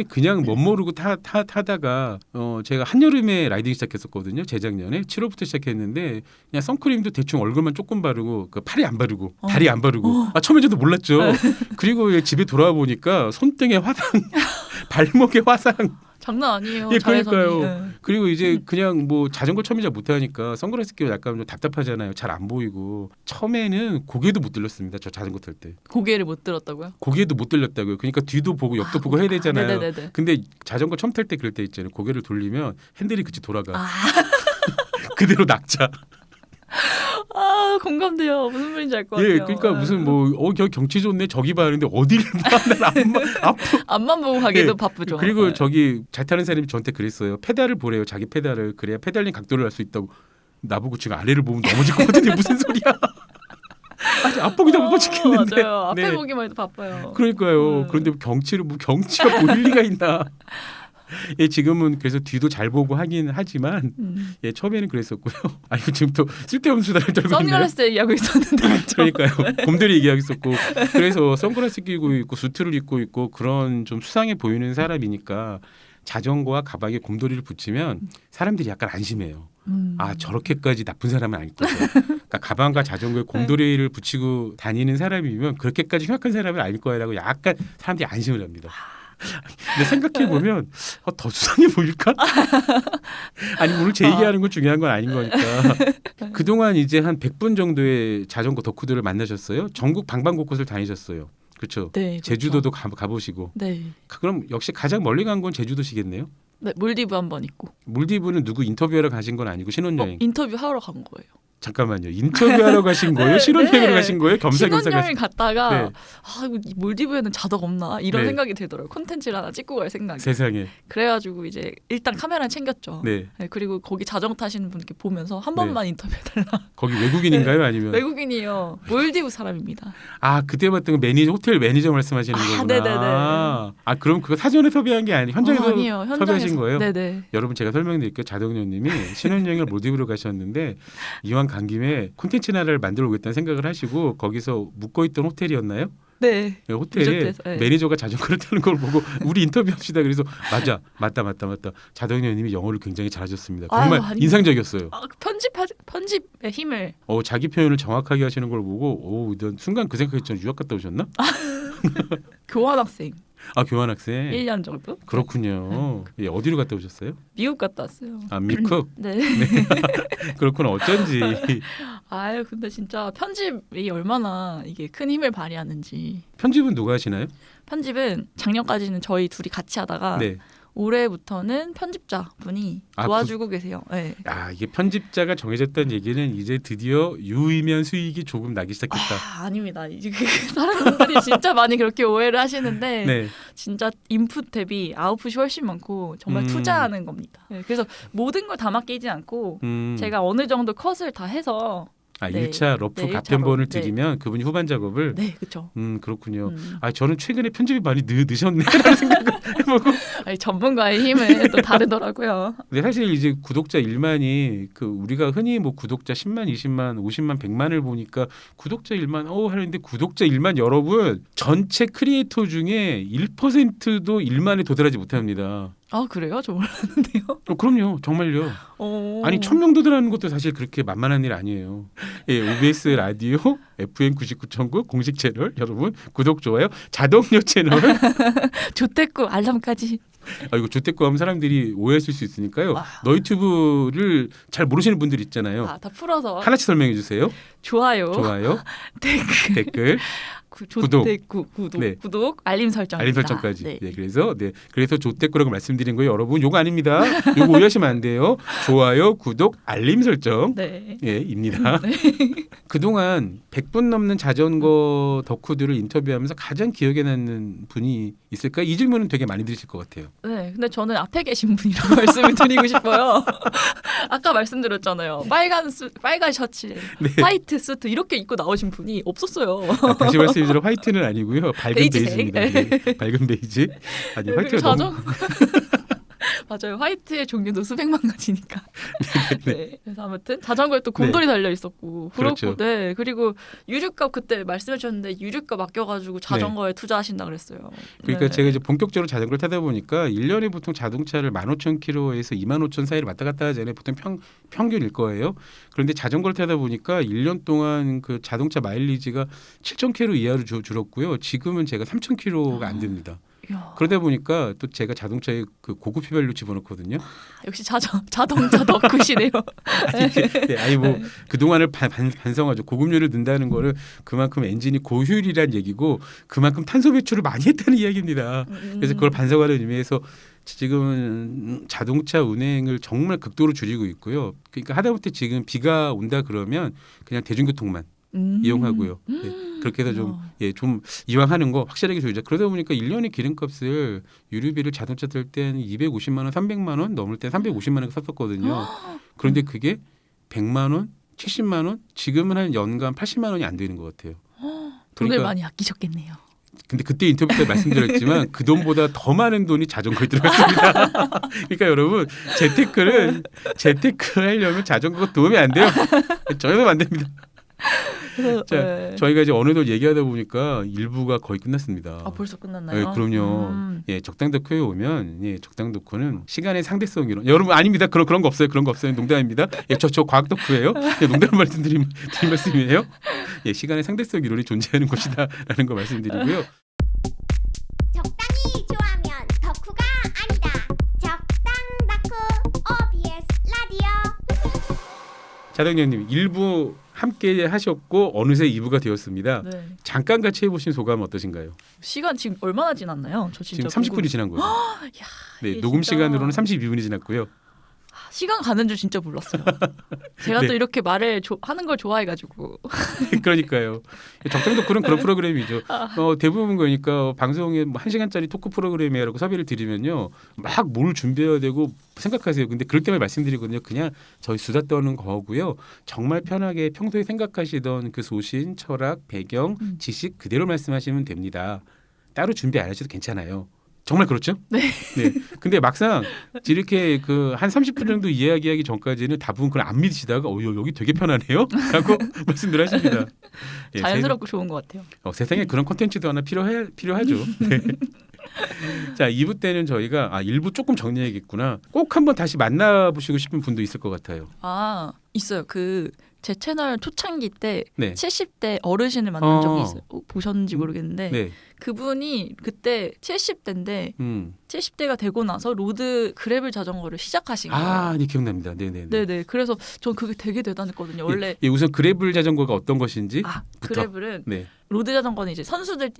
그냥 멋 모르고 타다가 제가 한여름에 라이딩 시작했었거든요. 재작년에 7월부터 시작했는데 그냥 선크림도 대충 얼굴만 조금 바르고 그 팔에 안 바르고 다리 안 바르고 처음에 저도 몰랐죠. 그리고 집에 돌아와 보니까 손등에 화상, 발목에 화상. 장난 아니에요. 예, 자외선이. 그러니까요. 네. 그리고 이제 그냥 뭐 자전거 처음에 잘 못하니까 선글라스 끼고 약간 좀 답답하잖아요. 잘 안 보이고 처음에는 고개도 못 들렸습니다. 저 자전거 탈 때 고개를 못 들었다고요? 고개도 못 들렸다고요. 그러니까 뒤도 보고 옆도 보고 해야 되잖아요. 네네네. 근데 자전거 처음 탈 때 그럴 때 있잖아요. 고개를 돌리면 핸들이 그치 돌아가. 아, 그대로 낙차. 공감돼요. 무슨 말인지 알 것 같아요. 예, 그러니까 무슨 뭐 경치 좋네 저기 봐 하는데 어디를 봐? 앞만 보고 가기도 예, 바쁘죠. 그리고 네. 저기 잘 타는 사람이 저한테 그랬어요. 페달을 보래요. 자기 페달을. 그래야 페달링 각도를 알 수 있다고. 나보고 지금 아래를 보면 넘어질 것 같은데 무슨 소리야? 아니 앞보기 다 못 찍겠는데. 맞아요. 앞에 네. 보기만 해도 바빠요. 그러니까요. 네. 그런데 경치가 보일 리가 있나? 예, 지금은 그래서 뒤도 잘 보고 하긴 하지만 예, 처음에는 그랬었고요. 아니 지금 또 쓸데없는 수다를 떨고 있네요. 선글라스 얘기하고 있었는데 그렇죠? 그러니까요. 곰들이 얘기하겠었고 그래서 선글라스 끼고 있고 수트를 입고 있고 그런 좀 수상해 보이는 사람이니까 자전거와 가방에 곰돌이를 붙이면 사람들이 약간 안심해요. 아 저렇게까지 나쁜 사람은 아니겠죠. 그러니까 가방과 자전거에 곰돌이를 붙이고 다니는 사람이면 그렇게까지 흉악한 사람은 아닐 거야라고 약간 사람들이 안심을 합니다. 근데 생각해 보면 더 수상해 보일까? 아니 오늘 제 얘기하는 건 중요한 건 아닌 거니까. 그동안 이제 한 100분 정도의 자전거 덕후들을 만나셨어요. 전국 방방곳곳을 다니셨어요. 그렇죠. 네, 그렇죠. 제주도도 가보시고. 네. 그럼 역시 가장 멀리 간 건 제주도시겠네요. 네, 몰디브 한 번 있고. 몰디브는 누구 인터뷰하러 가신 건 아니고 신혼여행. 인터뷰 하러 간 거예요. 잠깐만요. 인터뷰하러 가신 거예요? 네, 신혼여행으로 네. 가신 거예요? 겸사겸사 신혼여행 가신 갔다가 네. 이거 몰디브에는 자덕 없나 이런 네. 생각이 들더라고요. 콘텐츠를 하나 찍고 갈 생각이. 세상에. 그래가지고 이제 일단 카메라 챙겼죠. 네. 네, 그리고 거기 자전거 타시는 분께 보면서 한 네. 번만 인터뷰해달라. 거기 외국인인가요? 아니면 외국인이에요. 몰디브 사람입니다. 아 그때 봤던 그 매니저 호텔 매니저 말씀하시는 아, 거구나. 네네네. 아 그럼 그거 사전에 섭외한 게 아니 현장에서 아니에요. 섭외하신 거예요? 네네. 여러분 제가 설명드릴게요. 자동녀님이 신혼여행을 몰디브로 가셨는데 이왕 간 김에 콘텐츠 나라를 만들어 오겠다는 생각을 하시고 거기서 묵고있던 호텔이었나요? 네. 네, 호텔에 리조트에서, 네. 매니저가 자전거를 타는 걸 보고 우리 인터뷰합시다. 그래서 맞다. 자동녀님이 영어를 굉장히 잘하셨습니다. 정말 아닙니다. 인상적이었어요. 편집의 힘을. 자기 표현을 정확하게 하시는 걸 보고 순간 그 생각했잖아요. 유학 갔다 오셨나? 교환학생 아 교환학생. 1년 정도? 그렇군요. 예, 어디로 갔다 오셨어요? 미국 갔다 왔어요. 아 미국. 네. 그렇구나. 어쩐지. 아유 근데 진짜 편집이 얼마나 이게 큰 힘을 발휘하는지. 편집은 누가 하시나요? 편집은 작년까지는 저희 둘이 같이 하다가 네. 올해부터는 편집자분이 도와주고 계세요. 네. 아 이게 편집자가 정해졌다는 얘기는 이제 드디어 유의미한 수익이 조금 나기 시작했다. 아닙니다. 이제 사람들이 진짜 많이 그렇게 오해를 하시는데 네. 진짜 인풋 대비 아웃풋이 훨씬 많고 정말 투자하는 겁니다. 네, 그래서 모든 걸 다 맡기지 않고 제가 어느 정도 컷을 다 해서 네. 1차 러프 네, 가편본을 1차 로. 드리면 그분이 후반 작업을 네, 그렇죠. 그렇군요. 아 저는 최근에 편집이 많이 늦었네라는 생각을 해보고. 전문가의 힘은 또 다르더라고요. 근데 사실 이제 구독자 1만이 그 우리가 흔히 뭐 구독자 10만, 20만, 50만, 100만을 보니까 구독자 1만 하는데 구독자 1만 여러분 전체 크리에이터 중에 1%도 1만에 도달하지 못합니다. 아 그래요? 저 몰랐는데요. 그럼요, 정말요. 아니 1000명 도달하는 것도 사실 그렇게 만만한 일 아니에요. 예, OBS 라디오 FM 99.9 공식 채널 여러분 구독 좋아요 자동료 채널. 조태구 알람까지. 이거 주택구 하면 사람들이 오해했을 수 있으니까요. 와. 너튜브를 잘 모르시는 분들 있잖아요. 다 풀어서 하나씩 설명해 주세요. 좋아요. 좋아요, 댓글. 댓글, 구독, 알림 설정, 알림 설정까지. 네. 그래서 조태꾸라고 말씀드린 거예요. 여러분 요거 아닙니다. 요거 오해하시면 안 돼요. 좋아요, 구독, 알림 설정. 네. 예, 입니다. 그동안 100분 넘는 자전거 덕후들을 인터뷰하면서 가장 기억에 남는 분이 있을까? 이 질문은 되게 많이 들으실 것 같아요. 네, 근데 저는 앞에 계신 분이라고 말씀을 드리고 싶어요. 아까 말씀드렸잖아요. 빨간 셔츠에 화이트 수트 이렇게 입고 나오신 분이 없었어요. 다시 말씀드리면 화이트는 아니고요. 밝은 베이지색. 베이지입니다. 네, 밝은 베이지. 아니 화이트가 너무 맞아요. 화이트의 종류도 수백만 가지니까. 네. 그래서 아무튼 자전거에 또 곰돌이 달려 있었고, 그렇죠. 네. 그리고 유류값 그때 말씀해 주셨는데 유류값 아껴가지고 자전거에 투자하신다 그랬어요. 그러니까 네. 제가 이제 본격적으로 자전거를 타다 보니까 1년에 보통 자동차를 15,000km에서 25,000 사이를 왔다 갔다 하잖아요. 보통 평균일 거예요. 그런데 자전거를 타다 보니까 1년 동안 그 자동차 마일리지가 7,000km 이하로 줄었고요. 지금은 제가 3,000km가 안 됩니다. 이야. 그러다 보니까 또 제가 자동차에 그 고급 휘발유 집어넣거든요. 역시 자동차 덕후시네요. 뭐 그동안을 반성하죠. 고급유를 넣는다는 거는 그만큼 엔진이 고효율이란 얘기고 그만큼 탄소 배출을 많이 했다는 이야기입니다. 그래서 그걸 반성하는 의미에서 지금은 자동차 운행을 정말 극도로 줄이고 있고요. 그러니까 하다못해 지금 비가 온다 그러면 그냥 대중교통만 이용하고요. 그렇게 해서 좀 이왕 하는 거 확실하게 줄이자. 그러다 보니까 1년에 기름값을 유류비를 자동차 탈 때는 250만 원, 300만 원 넘을 때 350만 원 썼었거든요. 그런데 그게 100만 원, 70만 원, 지금은 한 연간 80만 원이 안 되는 것 같아요. 돈을 많이 아끼셨겠네요. 근데 그때 인터뷰 때 말씀드렸지만 그 돈보다 더 많은 돈이 자전거에 들어갔습니다. 그러니까 여러분 재테크 하려면 자전거가 도움이 안 돼요. 전혀 안 됩니다. 자, 저희가 이제 어느덧 얘기하다 보니까 일부가 거의 끝났습니다. 아, 벌써 끝났나요? 네, 그럼요. 예, 적당 덕후에 오면 적당 덕후는 시간의 상대성 이론. 여러분 아닙니다. 그런 거 없어요. 농담입니다. 예, 저 과학 덕후예요. 농담 말씀드린 말씀이에요. 예, 시간의 상대성 이론이 존재하는 것이다라는 거 말씀드리고요. 적당히 좋아하면 덕후가 아니다. 적당 덕후 OBS 라디오. 자덕녀님 1부 함께 하셨고 어느새 2부가 되었습니다. 네. 잠깐 같이 해보신 소감 어떠신가요? 시간 지금 얼마나 지났나요? 저 진짜 지금 30분이 지난 거예요. 야, 네, 녹음 진짜... 시간으로는 32분이 지났고요. 시간 가는 줄 진짜 몰랐어요. 제가 또 이렇게 말을 하는 걸 좋아해가지고. 그러니까요. 적당 덕후는 그런 프로그램이죠. 대부분 그러니까 방송에 뭐 1시간짜리 토크 프로그램이라고 섭외를 드리면요. 막 뭘 준비해야 되고 생각하세요. 근데 그럴 때만 말씀드리거든요. 그냥 저희 수다 떠는 거고요. 정말 편하게 평소에 생각하시던 그 소신, 철학, 배경, 지식 그대로 말씀하시면 됩니다. 따로 준비 안 하셔도 괜찮아요. 정말 그렇죠? 네. 근데 막상 이렇게 그 한 30분 정도 이야기하기 전까지는 다분 그걸 안 믿으시다가 여기 되게 편하네요? 라고 말씀들 하십니다. 예, 자연스럽고 좋은 것 같아요. 세상에 그런 콘텐츠도 하나 필요하죠. 네. 자, 2부 때는 저희가 1부 조금 정리해야겠구나. 꼭 한번 다시 만나보시고 싶은 분도 있을 것 같아요. 아, 있어요. 제 채널 초창기 때 네. 70대 어르신을 만난 적이 있어요. 보셨는지 모르겠는데 네. 그분이 그때 70대인데 70대가 되고 나서 로드 그래블 자전거를 시작하신 거예요. 네, 기억납니다. 네네. 그래서 전 그게 되게 대단했거든요. 원래 우선 그래블 자전거가 어떤 것인지. 그래블은 로드 자전거는 이제 선수들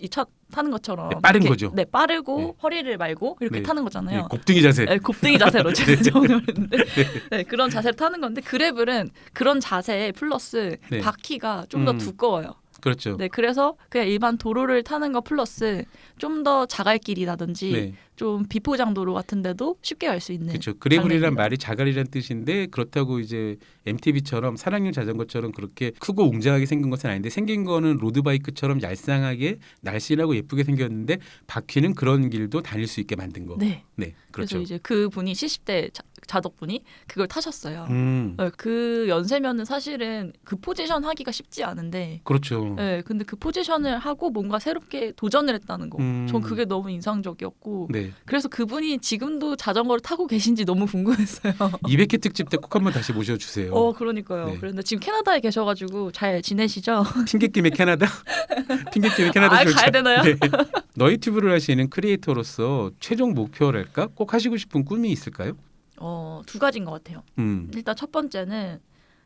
타는 것처럼 빠른 거죠. 네, 빠르고 허리를 말고 이렇게 타는 거잖아요. 곱등이 자세. 네, 곱등이 자세로 제가 정했는데 그런 자세를 타는 건데 그래블은 그런 자세 플러스 바퀴가 좀 더 두꺼워요. 그렇죠. 네, 그래서 그냥 일반 도로를 타는 거 플러스 좀 더 자갈길이라든지 좀 비포장도로 같은데도 쉽게 갈 수 있는. 그렇죠. 그래블이란 말이 자갈이란 뜻인데 그렇다고 이제 MTB처럼 산악용 자전거처럼 그렇게 크고 웅장하게 생긴 것은 아닌데 생긴 거는 로드바이크처럼 얄쌍하게 날씬하고 예쁘게 생겼는데 바퀴는 그런 길도 다닐 수 있게 만든 거. 네, 그렇죠. 그래서 이제 그 분이 70대 자덕분이 그걸 타셨어요. 네, 그 연세면은 사실은 그 포지션 하기가 쉽지 않은데. 그렇죠. 네, 근데 그 포지션을 하고 뭔가 새롭게 도전을 했다는 거. 전 그게 너무 인상적이었고. 그래서 그분이 지금도 자전거를 타고 계신지 너무 궁금했어요. 200회 특집 때 꼭 한번 다시 모셔주세요. 그러니까요. 그런데 지금 캐나다에 계셔가지고 잘 지내시죠? 핑계김에 캐나다? 핑계김에 캐나다 가야 되나요? 너희 튜브를 하시는 크리에이터로서 최종 목표랄까? 꼭 하시고 싶은 꿈이 있을까요? 2가지인 것 같아요. 일단 첫 번째는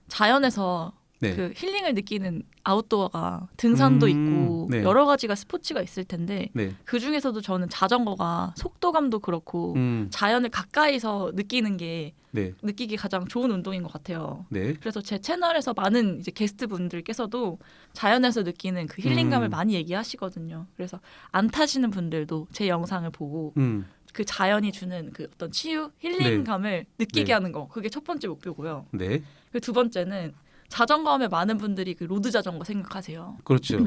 자연에서 네. 그 힐링을 느끼는 아웃도어가 등산도 있고 네. 여러 가지가 스포츠가 있을 텐데 네. 그 중에서도 저는 자전거가 속도감도 그렇고 자연을 가까이서 느끼는 게 네. 느끼기 가장 좋은 운동인 것 같아요. 네. 그래서 제 채널에서 많은 이제 게스트 분들께서도 자연에서 느끼는 그 힐링감을 많이 얘기하시거든요. 그래서 안 타시는 분들도 제 영상을 보고 그 자연이 주는 그 어떤 치유 힐링감을 느끼게 네. 하는 거, 그게 첫 번째 목표고요. 네. 그 두 번째는 자전거 하면 많은 분들이 그 로드 자전거 생각하세요. 그렇죠.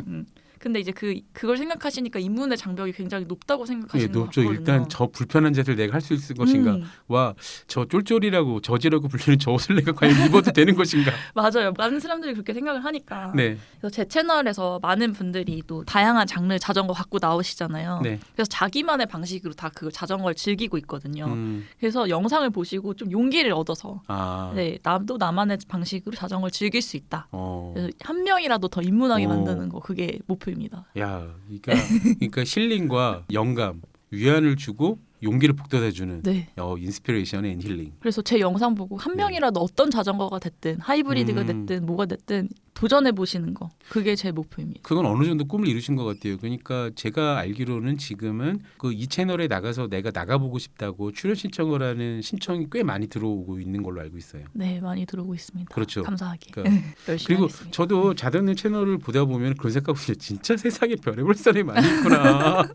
근데 이제 그걸 생각하시니까 입문의 장벽이 굉장히 높다고 예, 생각하시는 것 높죠. 같거든요. 일단 저 불편한 짓을 내가 할 수 있을 것인가, 와, 저 쫄쫄이라고 저지라고 불리는 저 옷을 내가 과연 입어도 되는 것인가. 맞아요. 많은 사람들이 그렇게 생각을 하니까. 네. 그래서 제 채널에서 많은 분들이 또 다양한 장르 자전거 갖고 나오시잖아요. 네. 그래서 자기만의 방식으로 다 그 자전거를 즐기고 있거든요. 그래서 영상을 보시고 좀 용기를 얻어서 아. 네, 나도 나만의 방식으로 자전거를 즐길 수 있다. 어. 그래서 한 명이라도 더 입문하게 어. 만드는 거, 그게 목표입니다. 야, 그러니까 힐링과 영감, 위안을 주고 용기를 북돋아주는 네. 인스피레이션 앤 힐링. 그래서 제 영상 보고 한 명이라도 어떤 자전거가 됐든 하이브리드가 됐든 뭐가 됐든 도전해 보시는 거, 그게 제 목표입니다. 그건 어느 정도 꿈을 이루신 것 같아요. 그러니까 제가 알기로는 지금은 그 이 채널에 나가서 내가 나가보고 싶다고 출연 신청을 하는 신청이 꽤 많이 들어오고 있는 걸로 알고 있어요. 네, 많이 들어오고 있습니다. 그렇죠. 감사하게. 그러니까 열심히 그리고 하겠습니다. 저도 자전거 채널을 보다 보면 그런 생각하고 있어요. 진짜 세상에 별의별 사람이 많이 있구나.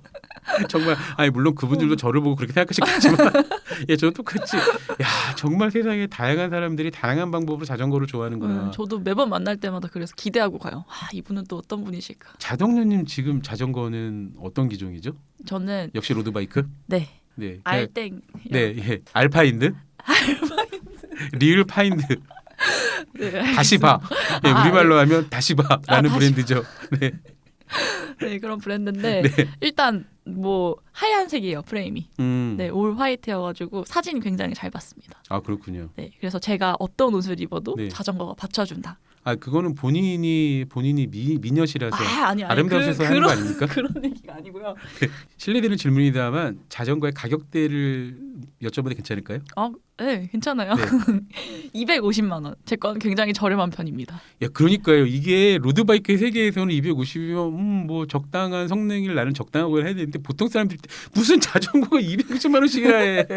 정말 아니 물론 그분들도 저를 보고 그렇게 생각하시겠지만 예, 저도 똑같이 야 정말 세상에 다양한 사람들이 다양한 방법으로 자전거를 좋아하는구나. 저도 매번 만날 때마다 그래서 기대하고 가요. 이분은 또 어떤 분이실까? 자동녀님 지금 자전거는 어떤 기종이죠? 저는 역시 로드바이크? 네, 네. 알땡. 네, 예. 알파인드? 리을 파인드. 네, 다시 봐. 예, 우리말로 하면 다시 봐라는 다시 브랜드죠. 네. 네, 그런 브랜드인데 네. 일단 뭐 하얀색이에요, 프레임이. 네, 올 화이트여가지고 사진이 굉장히 잘 봤습니다. 아 그렇군요. 네, 그래서 제가 어떤 옷을 입어도 네. 자전거가 받쳐준다. 아 그거는 본인이 미녀시라서 아니 아름다우셔서 하는 거 아닙니까? 그런 얘기가 아니고요. 실례되는 질문이다만 자전거의 가격대를 여쭤봐도 괜찮을까요? 네, 괜찮아요. 네. 250만 원. 제 건 굉장히 저렴한 편입니다. 야 그러니까요. 이게 로드바이크 세계에서는 250이면 뭐 적당한 성능을 나는 적당하고 해야 되는데 보통 사람들이 무슨 자전거가 250만 원씩이나 해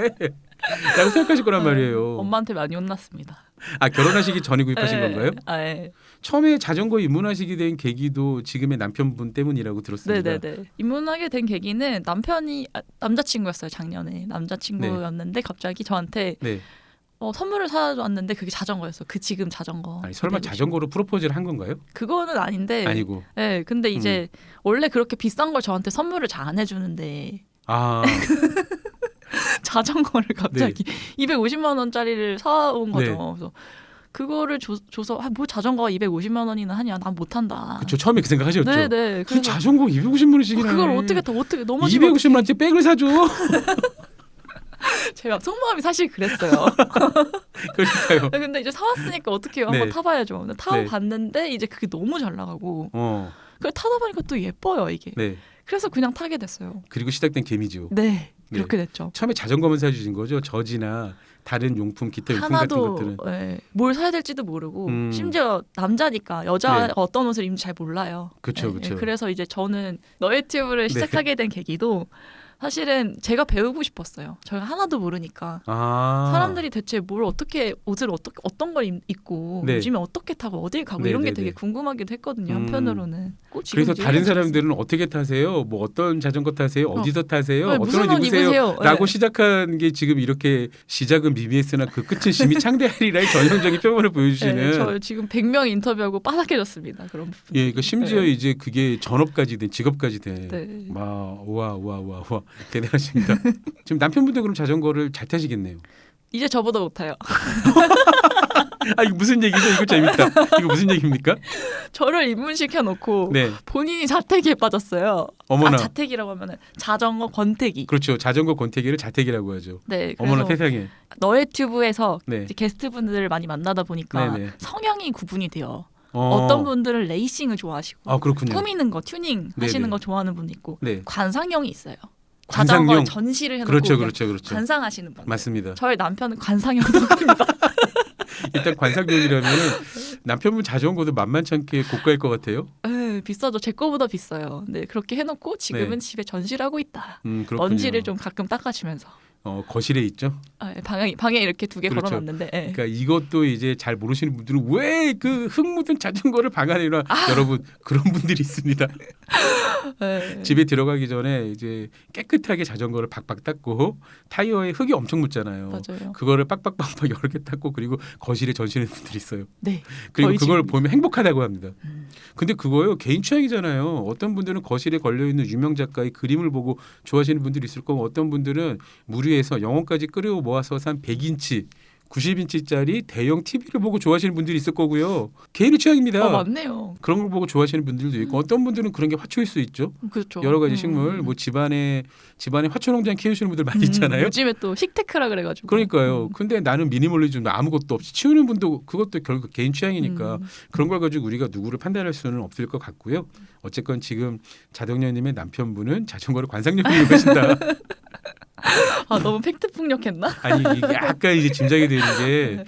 라고 생각하실 거란 말이에요. 엄마한테 많이 혼났습니다. 아 결혼하시기 전에 구입하신 네. 건가요? 네. 처음에 자전거 입문하시게 된 계기도 지금의 남편분 때문이라고 들었습니다. 네네네. 입문하게 된 계기는 남편이 남자친구였어요. 작년에 남자친구였는데 갑자기 저한테 네. 선물을 사줬는데 그게 자전거였어. 그 지금 자전거. 아니 설마 250. 자전거로 프로포즈를 한 건가요? 그거는 아닌데. 아니고. 네. 근데 이제 원래 그렇게 비싼 걸 저한테 선물을 잘 안 해주는데 아. 자전거를 갑자기 네. 250만 원짜리를 사온 거죠. 네. 그래서 그거를 줘서 뭐 자전거가 250만 원이나 하냐, 난 못한다. 그쵸 처음에 그 생각하셨죠. 네네. 그 자전거 250만 원씩이나. 그걸 해. 어떻게 넘어지면 250만 원짜리 백을 사줘. 제가 속마음이 사실 그랬어요. 그러니까요. 근데 이제 사왔으니까 어떻게 해요? 네. 한번 타봐야죠. 근데 타고 네. 봤는데 이제 그게 너무 잘 나가고 그걸 타다 보니까 또 예뻐요 이게. 네. 그래서 그냥 타게 됐어요. 그리고 시작된 개미지옥. 네, 그렇게 됐죠. 처음에 자전거만 사주신 거죠. 저지나 다른 용품, 기타 용품 같은 하나도 것들은. 네, 뭘 사야 될지도 모르고 심지어 남자니까 여자가 네. 어떤 옷을 입는지 잘 몰라요. 그쵸, 네, 그쵸. 그래서 이제 저는 너의 튜브를 네. 시작하게 된 계기도 사실은 제가 배우고 싶었어요. 저희가 하나도 모르니까. 아. 사람들이 대체 뭘 어떻게 옷을 어떤 걸 입고 네. 요즘에 어떻게 타고 어딜 가고 네, 이런 네, 게 되게 네. 궁금하기도 했거든요. 한편으로는. 그래서 다른 사람들은 어떻게 타세요? 뭐 어떤 자전거 타세요? 어디서 타세요? 네, 어떤 무슨 옷 옷 입으세요? 입으세요? 라고 네. 시작한 게 지금 이렇게 시작은 미미했으나 그 끝은 심히 창대하리라의 전형적인 표본을 보여주시는. 네, 저 지금 100명 인터뷰하고 빠삭해졌습니다. 그런 부분. 예, 그러니까 심지어 네. 이제 그게 전업까지 된 직업까지 된. 네. 와 대단하십니다. 지금 남편분도 그럼 자전거를 잘 타시겠네요. 이제 저보다 못 타요. 아 이거 무슨 얘기죠? 이거 재밌다. 이거 무슨 얘기입니까? 저를 입문시켜놓고 네. 본인이 자태기에 빠졌어요. 어머나. 자태기라고 하면은 자전거 권태기. 그렇죠. 자전거 권태기를 자태기라고 하죠. 네, 어머나 그래서 세상에. 너의 튜브에서 네. 이제 게스트분들을 많이 만나다 보니까 네네. 성향이 구분이 돼요. 어떤 분들은 레이싱을 좋아하시고 아 그렇군요. 꾸미는 거, 튜닝 하시는 네네. 거 좋아하는 분이 있고 네. 관상형이 있어요. 관상형. 자전거 전시를 해놓고 그렇죠, 그냥 그렇죠. 관상하시는 분. 맞습니다. 저희 남편은 관상형입니다. 일단 관상용이라면 남편분 자전거도 만만찮게 고가일 것 같아요. 에, 비싸죠. 제 거보다 비싸요. 네, 그렇게 해놓고 지금은 네. 집에 전시를 하고 있다. 그렇군요. 먼지를 좀 가끔 닦아주면서. 거실에 있죠. 아, 방에 이렇게 2개 그렇죠. 걸어놨는데. 예. 그러니까 이것도 이제 잘 모르시는 분들은 왜 그 흙 묻은 자전거를 방 안에 놔? 여러분 그런 분들이 있습니다. 예. 집에 들어가기 전에 이제 깨끗하게 자전거를 박박 닦고 타이어에 흙이 엄청 묻잖아요. 맞아요. 그거를 빡빡빡빡 여러 개 닦고 그리고 거실에 전시하는 분들이 있어요. 네. 그리고 거의 그걸 지금. 보면 행복하다고 합니다. 근데 그거요 개인 취향이잖아요. 어떤 분들은 거실에 걸려 있는 유명 작가의 그림을 보고 좋아하시는 분들이 있을 거고 어떤 분들은 무리해서 영혼까지 끌어 모아서 산 100인치 90인치짜리 대형 TV를 보고 좋아하시는 분들이 있을 거고요. 개인의 취향입니다. 맞네요. 그런 걸 보고 좋아하시는 분들도 있고 어떤 분들은 그런 게 화초일 수 있죠. 그렇죠. 여러 가지 식물, 뭐 집안에 화초 농장 키우시는 분들 많이 있잖아요. 요즘에 또 식테크라 그래가지고. 그러니까요. 근데 나는 미니멀리즘 아무것도 없이 치우는 분도 그것도 결국 개인 취향이니까 그런 걸 가지고 우리가 누구를 판단할 수는 없을 것 같고요. 어쨌건 지금 자덕녀님의 남편분은 자전거를 관상용으로 가신다. 아, 너무 팩트 폭력했나? 아니 이게 약간 이제 짐작이 되는 게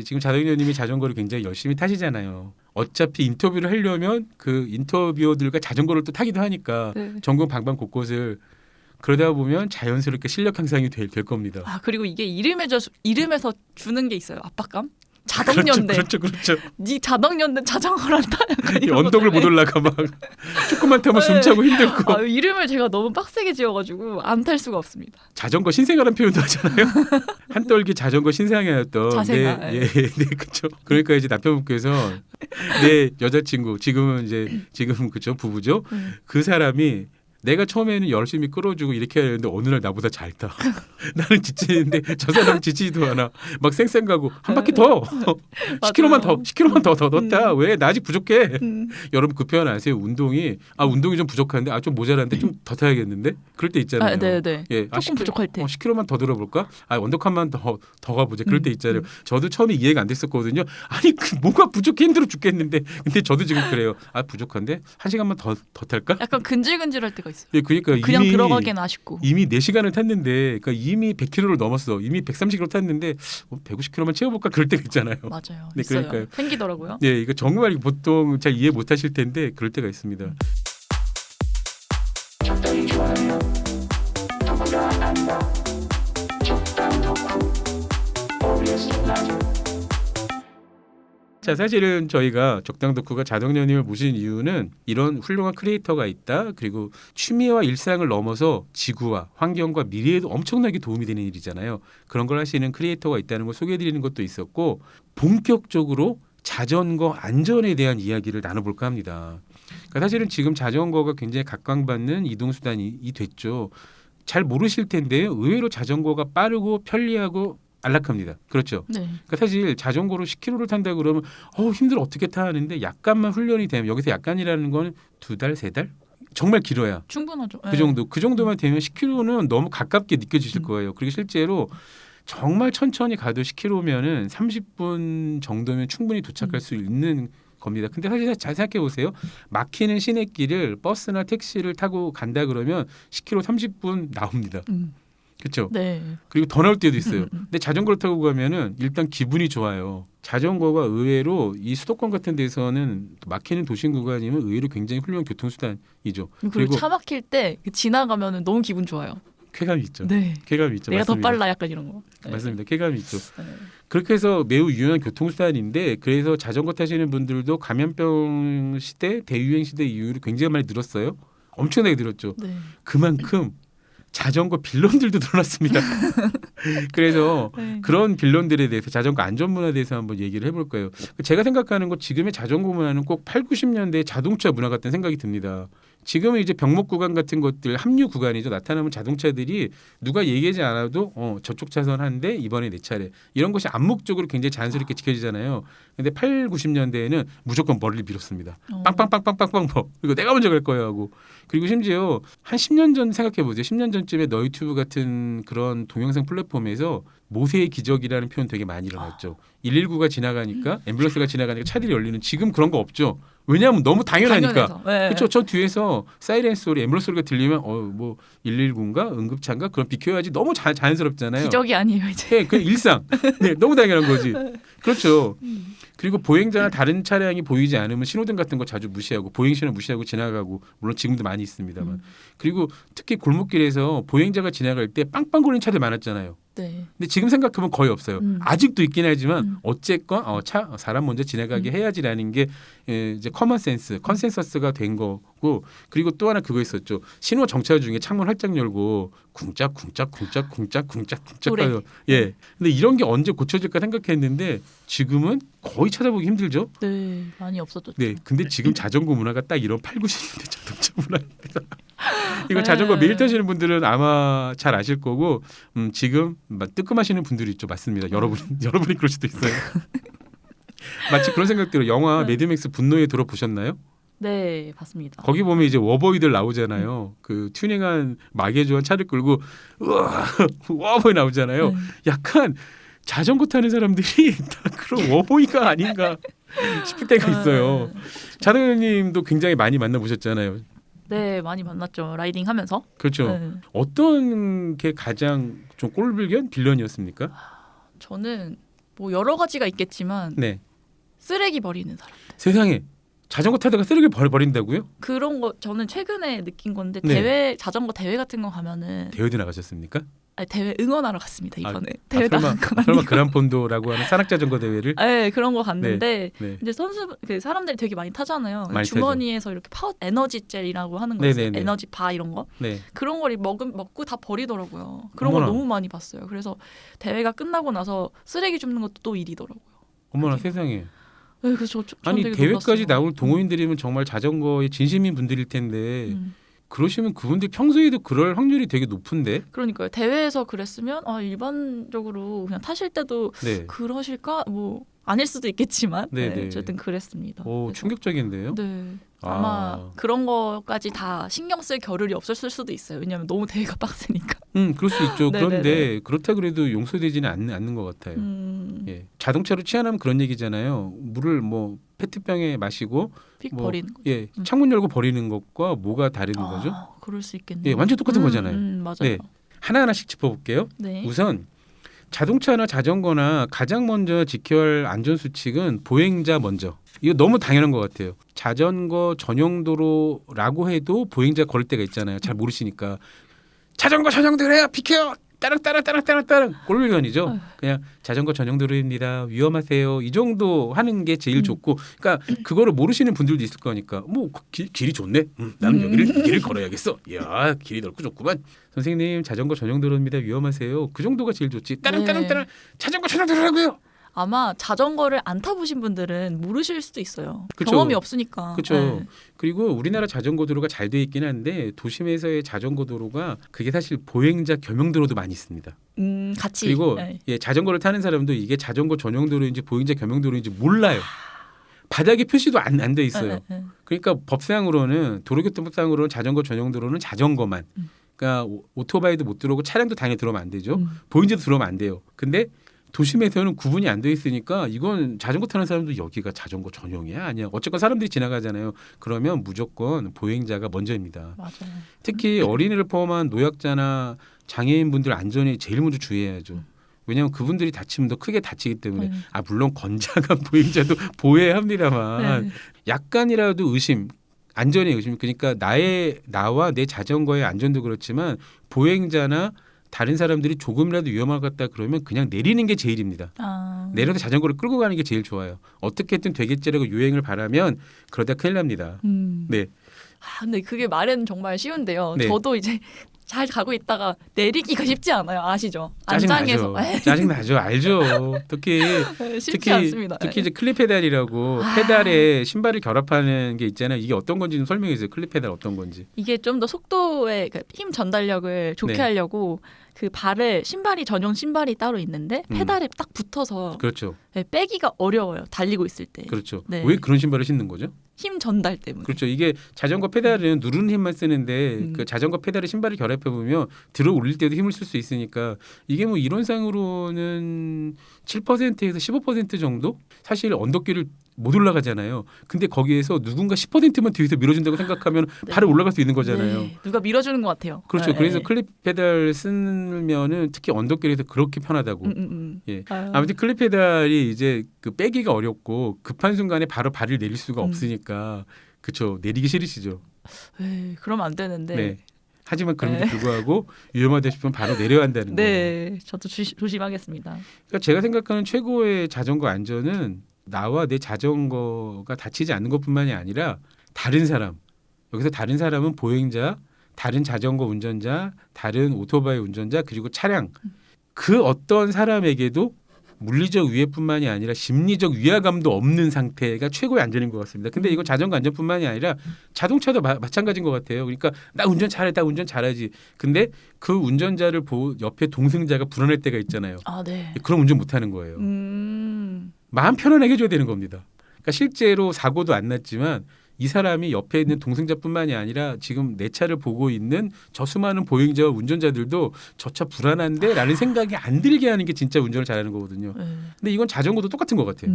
지금 자덕녀님이 자전거를 굉장히 열심히 타시잖아요. 어차피 인터뷰를 하려면 그 인터뷰어들과 자전거를 또 타기도 하니까 네. 전국 방방 곳곳을 그러다 보면 자연스럽게 실력 향상이 될 겁니다. 아, 그리고 이게 이름에서 주는 게 있어요. 압박감. 자덕연대. 그렇죠. 네 자덕연대 자전거를 타. 약간 이런 언덕을 것 못 올라가 막 조금만 타면 숨 차고 힘들고 아, 이름을 제가 너무 빡세게 지어가지고 안 탈 수가 없습니다. 자전거 신생아라는 표현도 하잖아요. 한떨기 자전거 신생아였던 자생아, 네, 그렇죠. 그러니까 이제 남편분께서 내 여자친구 지금 그죠 부부죠. 그 사람이 내가 처음에는 열심히 끌어주고 이렇게 해야 되는데 어느 날 나보다 잘 타. 나는 지치는데 저 사람 지치지도 않아. 막 쌩쌩 가고 한 바퀴 더 10km만 더 타. 왜? 나 아직 부족해. 여러분 그 표현 아세요? 운동이 좀 부족한데 좀 모자란데 좀 더 타야겠는데? 그럴 때 있잖아요. 아, 네네. 예, 조금 부족할 때. 10km만 더 들어볼까? 언덕한만 더 가보자. 그럴 때 있잖아요. 저도 처음에 이해가 안 됐었거든요. 아니 뭐가 부족해 힘들어 죽겠는데. 근데 저도 지금 그래요. 부족한데 1시간만 더 탈까? 약간 근질근질할 때가 있어요. 예, 그러니까 그냥 이미 들어가기엔 아쉽고. 이미 4시간을 탔는데 그러니까 이미 100km를 넘었어. 이미 130km 탔는데 150km만 채워볼까? 그럴 때가 있잖아요. 맞아요. 네, 있어요. 그러니까요. 생기더라고요. 네, 이거 정말 보통 잘 이해 못하실 텐데 그럴 때가 있습니다. 자, 사실은 저희가 적당 덕후가 자덕녀님을 모신 이유는 이런 훌륭한 크리에이터가 있다. 그리고 취미와 일상을 넘어서 지구와 환경과 미래에도 엄청나게 도움이 되는 일이잖아요. 그런 걸 하시는 크리에이터가 있다는 걸 소개해드리는 것도 있었고 본격적으로 자전거 안전에 대한 이야기를 나눠볼까 합니다. 그러니까 사실은 지금 자전거가 굉장히 각광받는 이동수단이 됐죠. 잘 모르실 텐데요. 의외로 자전거가 빠르고 편리하고 안락합니다. 그렇죠. 네. 그러니까 사실 자전거로 10km를 탄다 그러면 힘들어 어떻게 타 하는데 약간만 훈련이 되면 여기서 약간이라는 건 2달, 3달? 정말 길어야. 충분하죠. 그 정도만 되면 10km는 너무 가깝게 느껴지실 거예요. 그리고 실제로 정말 천천히 가도 10km면은 30분 정도면 충분히 도착할 수 있는 겁니다. 근데 사실 잘 생각해 보세요. 막히는 시내길을 버스나 택시를 타고 간다 그러면 10km 30분 나옵니다. 그렇죠. 네. 그리고 더 나올 때도 있어요. 근데 자전거를 타고 가면은 일단 기분이 좋아요. 자전거가 의외로 이 수도권 같은 데서는 막히는 도심 구간이면 의외로 굉장히 훌륭한 교통수단이죠. 그리고 차 막힐 때 지나가면은 너무 기분 좋아요. 쾌감이 있죠. 네. 쾌감이 있죠. 내가 맞습니다. 더 빨라 약간 이런 거. 네. 맞습니다. 쾌감이 있죠. 네. 그렇게 해서 매우 유용한 교통수단인데 그래서 자전거 타시는 분들도 감염병 시대, 대유행 시대 이후로 굉장히 많이 늘었어요. 엄청나게 늘었죠. 네. 그만큼 자전거 빌런들도 늘어났습니다. 그래서 네. 그런 빌런들에 대해서 자전거 안전 문화에 대해서 한번 얘기를 해볼 거예요. 제가 생각하는 거 지금의 자전거 문화는 꼭 8, 90년대 자동차 문화 같다는 생각이 듭니다. 지금은 이제 병목 구간 같은 것들 합류 구간이죠. 나타나면 자동차들이 누가 얘기하지 않아도 저쪽 차선 한대 이번에 내 차례 이런 것이 암묵적으로 굉장히 자연스럽게 지켜지잖아요. 근데 8, 90년대에는 무조건 머리를 밀었습니다. 빵빵빵빵빵빵 그리고 내가 먼저 갈 거야 하고 그리고 심지어 한 10년 전 생각해 보세요. 10년 전쯤에 너유튜브 같은 그런 동영상 플랫폼에서 모세의 기적이라는 표현 되게 많이 일어났죠. 119가 지나가니까 앰뷸런스가 지나가니까 차들이 열리는 지금 그런 거 없죠. 왜냐하면 너무 당연하니까. 네. 그렇죠. 저 뒤에서 사이렌 소리, 앰뷸런스 소리가 들리면 뭐 119인가 응급차인가 그럼 비켜야지 너무 자연스럽잖아요. 기적이 아니에요 이제. 네, 그 일상. 네, 너무 당연한 거지. 그렇죠. 그리고 보행자나 다른 차량이 보이지 않으면 신호등 같은 거 자주 무시하고 보행신호 무시하고 지나가고 물론 지금도 많이 있습니다만 그리고 특히 골목길에서 보행자가 지나갈 때 빵빵거리는 차들 많았잖아요. 네. 근데 지금 생각하면 거의 없어요. 아직도 있긴 하지만 어쨌건 사람 먼저 지나가게 해야지라는 게 이제 컨센서스가 된 거고 그리고 또 하나 그거 있었죠. 신호 정차 중에 창문 활짝 열고 쿵짝쿵짝쿵짝쿵짝쿵짝쿵짝 하요. 예. 근데 이런 게 언제 고쳐질까 생각했는데 지금은 거의 찾아보기 힘들죠. 네, 많이 없어졌죠. 네. 근데 지금 자전거 문화가 딱 이런 8, 90년대 자동차 문화입니다. 이거 네. 자전거 매일 타시는 분들은 아마 잘 아실 거고 지금 뜨끔하시는 분들이 있죠. 맞습니다. 여러분이 그럴 수도 있어요. 마치 그런 생각 들어요. 영화 매드맥스 분노의 도로 보셨나요? 네, 봤습니다. 거기 보면 이제 워보이들 나오잖아요. 그 튜닝한 마개조한 차를 끌고 우와 워보이 나오잖아요. 약간 자전거 타는 사람들이 다 그런 워보이가 아닌가 싶을 때가 있어요. 자동님도 굉장히 많이 만나보셨잖아요. 네, 많이 만났죠. 라이딩하면서. 그렇죠. 네. 어떤 게 가장 좀 꼴불견 빌런이었습니까? 저는 뭐 여러 가지가 있겠지만 네. 쓰레기 버리는 사람. 세상에 자전거 타다가 쓰레기 버린다고요? 그런 거 저는 최근에 느낀 건데 네. 자전거 대회 같은 거 가면은 대회도 나가셨습니까? 아니, 대회 응원하러 갔습니다 이번에. 대회 설마 나간 건 아니고. 그란폰도라고 하는 산악자전거 대회를? 네, 그런 거 갔는데 네. 이제 그 사람들이 되게 많이 타잖아요. 많이 주머니에서 이렇게 에너지 젤이라고 하는 거 있어요. 네네네. 에너지 바 이런 거. 네. 그런 걸 먹고 다 버리더라고요. 그런 어머나. 걸 너무 많이 봤어요. 그래서 대회가 끝나고 나서 쓰레기 줍는 것도 또 일이더라고요. 어머나 그게. 세상에. 네, 그래서 아니 되게 대회까지 놀랐어요. 나올 동호인들이면 정말 자전거의 진심인 분들일 텐데 음. 그러시면 그분들 평소에도 그럴 확률이 되게 높은데. 그러니까요. 대회에서 그랬으면 일반적으로 그냥 타실 때도 네. 그러실까? 뭐 아닐 수도 있겠지만 네, 네, 네. 어쨌든 그랬습니다. 오 그래서 충격적인데요. 네. 아마 그런 거까지 다 신경 쓸 겨를이 없었을 수도 있어요. 왜냐하면 너무 대회가 빡세니까. 그럴 수 있죠. 네네네. 그런데 그렇다 그래도 용서되지는 않는 것 같아요. 예. 자동차로 취하면 그런 얘기잖아요. 물을 뭐 페트병에 마시고 픽 뭐, 버리는 거. 예, 창문 열고 버리는 것과 뭐가 다른 거죠? 그럴 수 있겠네요. 예, 완전 똑같은 거잖아요. 맞아요. 네. 하나하나씩 짚어볼게요. 네. 우선 자동차나 자전거나 가장 먼저 지켜야 할 안전 수칙은 보행자 먼저. 이거 너무 당연한 것 같아요. 자전거 전용 도로라고 해도 보행자 걸을 때가 있잖아요. 잘 모르시니까 자전거 전용 도로야 비켜 따릉 꼴불견이죠. 그냥 자전거 전용 도로입니다. 위험하세요. 이 정도 하는 게 제일 좋고, 그러니까 그거를 모르시는 분들도 있을 거니까 뭐 길이 좋네. 나는 여기를 길을 걸어야겠어. 야 길이 넓고 좋구만. 선생님 자전거 전용 도로입니다. 위험하세요. 그 정도가 제일 좋지. 따릉 자전거 전용 도로라고요. 아마 자전거를 안 타보신 분들은 모르실 수도 있어요. 그쵸. 경험이 없으니까. 그렇죠. 네. 그리고 우리나라 자전거 도로가 잘 돼 있긴 한데 도심에서의 자전거 도로가 그게 사실 보행자 겸용 도로도 많이 있습니다. 같이. 그리고 네. 예, 자전거를 타는 사람도 이게 자전거 전용 도로인지 보행자 겸용 도로인지 몰라요. 바닥에 표시도 안 돼 있어요. 네. 그러니까 법상으로는 도로교통법상으로는 자전거 전용 도로는 자전거만. 그러니까 오토바이도 못 들어오고 차량도 당연히 들어오면 안 되죠. 보행자도 들어오면 안 돼요. 근데 도심에서는 구분이 안 돼 있으니까 이건 자전거 타는 사람도 여기가 자전거 전용이야 아니야. 어쨌건 사람들이 지나가잖아요. 그러면 무조건 보행자가 먼저입니다. 맞아요. 특히 어린이를 포함한 노약자나 장애인분들 안전에 제일 먼저 주의해야죠. 왜냐하면 그분들이 다치면 더 크게 다치기 때문에 물론 건장한 보행자도 보호해야 합니다만 네. 약간이라도 의심 안전의 의심 그러니까 나와 내 자전거의 안전도 그렇지만 보행자나 다른 사람들이 조금이라도 위험할 것 같다 그러면 그냥 내리는 게 제일입니다. 내려서 자전거를 끌고 가는 게 제일 좋아요. 어떻게든 되겠지라고 유행을 바라면 그러다 큰일 납니다. 네. 근데 그게 말은 정말 쉬운데요. 네. 저도 이제 잘 가고 있다가 내리기가 쉽지 않아요. 아시죠? 짜증나죠. 안장에서. 짜증나죠. 알죠. 쉽지 않습니다. 특히 이제 클립 페달이라고 페달에 신발을 결합하는 게 있잖아요. 이게 어떤 건지 좀 설명해 주세요. 클립 페달 어떤 건지. 이게 좀 더 속도의 힘 전달력을 좋게 네. 하려고 그 발을 전용 신발이 따로 있는데 페달에 딱 붙어서 그렇죠. 빼기가 어려워요. 달리고 있을 때. 그렇죠. 네. 왜 그런 신발을 신는 거죠? 힘 전달 때문에. 그렇죠. 이게 자전거 페달은 누르는 힘만 쓰는데 그 자전거 페달에 신발을 결합해 보면 들어 올릴 때도 힘을 쓸 수 있으니까 이게 뭐 이론상으로는 7%에서 15% 정도? 사실 언덕길을 못 올라가잖아요. 근데 거기에서 누군가 10%만 뒤에서 밀어준다고 생각하면 네. 바로 올라갈 수 있는 거잖아요. 네. 누가 밀어주는 것 같아요. 그렇죠. 네. 그래서 클립 페달 쓰면은 특히 언덕길에서 그렇게 편하다고. 예. 아무튼 클립 페달이 이제 그 빼기가 어렵고 급한 순간에 바로 발을 내릴 수가 없으니까 그렇죠. 내리기 싫으시죠. 에이, 그러면 안 되는데. 네. 하지만 그럼에도 불구하고 위험하다 싶으면 바로 내려야 한다는 거예요. 네, 저도 조심하겠습니다. 그러니까 제가 생각하는 최고의 자전거 안전은 나와 내 자전거가 다치지 않는 것뿐만이 아니라 다른 사람, 여기서 다른 사람은 보행자, 다른 자전거 운전자, 다른 오토바이 운전자 그리고 차량 그 어떤 사람에게도 물리적 위해뿐만이 아니라 심리적 위화감도 없는 상태가 최고의 안전인 것 같습니다. 근데 이거 자전거 안전뿐만이 아니라 자동차도 마찬가지인 것 같아요. 그러니까 나 운전 잘해, 나 운전 잘하지. 근데 그 운전자를 옆에 동승자가 불안할 때가 있잖아요. 아, 네. 그럼 운전 못하는 거예요. 마음 편안하게 해줘야 되는 겁니다. 그러니까 실제로 사고도 안 났지만 이 사람이 옆에 있는 동승자뿐만이 아니라 지금 내 차를 보고 있는 저 수많은 보행자와 운전자들도 저 차 불안한데 라는 생각이 안 들게 하는 게 진짜 운전을 잘하는 거거든요. 네. 근데 이건 자전거도 똑같은 것 같아요.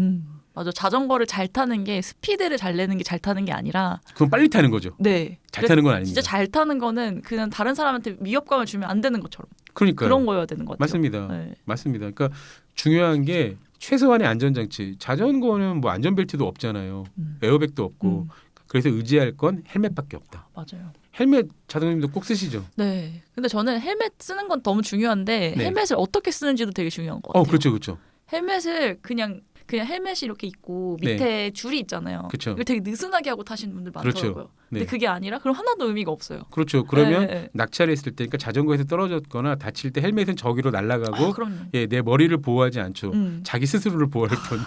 맞아. 자전거를 잘 타는 게 스피드를 잘 내는 게 잘 타는 게 아니라 그건 빨리 타는 거죠. 네. 잘 타는 건 아닙니다. 진짜 잘 타는 거는 그냥 다른 사람한테 위협감을 주면 안 되는 것처럼. 그러니까요. 그런 거여야 되는 것 같아요. 맞습니다. 네. 맞습니다. 그러니까 중요한 게 최소한의 안전장치. 자전거는 뭐 안전벨트도 없잖아요. 에어백도 없고. 그래서 의지할 건 헬멧밖에 없다. 맞아요. 헬멧 자동님도 꼭 쓰시죠? 네. 근데 저는 헬멧 쓰는 건 너무 중요한데 네. 헬멧을 어떻게 쓰는지도 되게 중요한 것 같아요. 그렇죠, 그렇죠. 헬멧을 그냥 헬멧이 이렇게 있고 밑에 줄이 있잖아요. 그렇죠. 이거 되게 느슨하게 하고 타시는 분들 많더라고요. 그렇죠. 근데 네. 그게 아니라 그럼 하나도 의미가 없어요. 그렇죠. 그러면 네. 낙차를 했을 때, 그러니까 자전거에서 떨어졌거나 다칠 때 헬멧은 저기로 날아가고, 아, 그럼요. 예, 내 머리를 보호하지 않죠. 음. 자기 스스로를 보호할 뿐.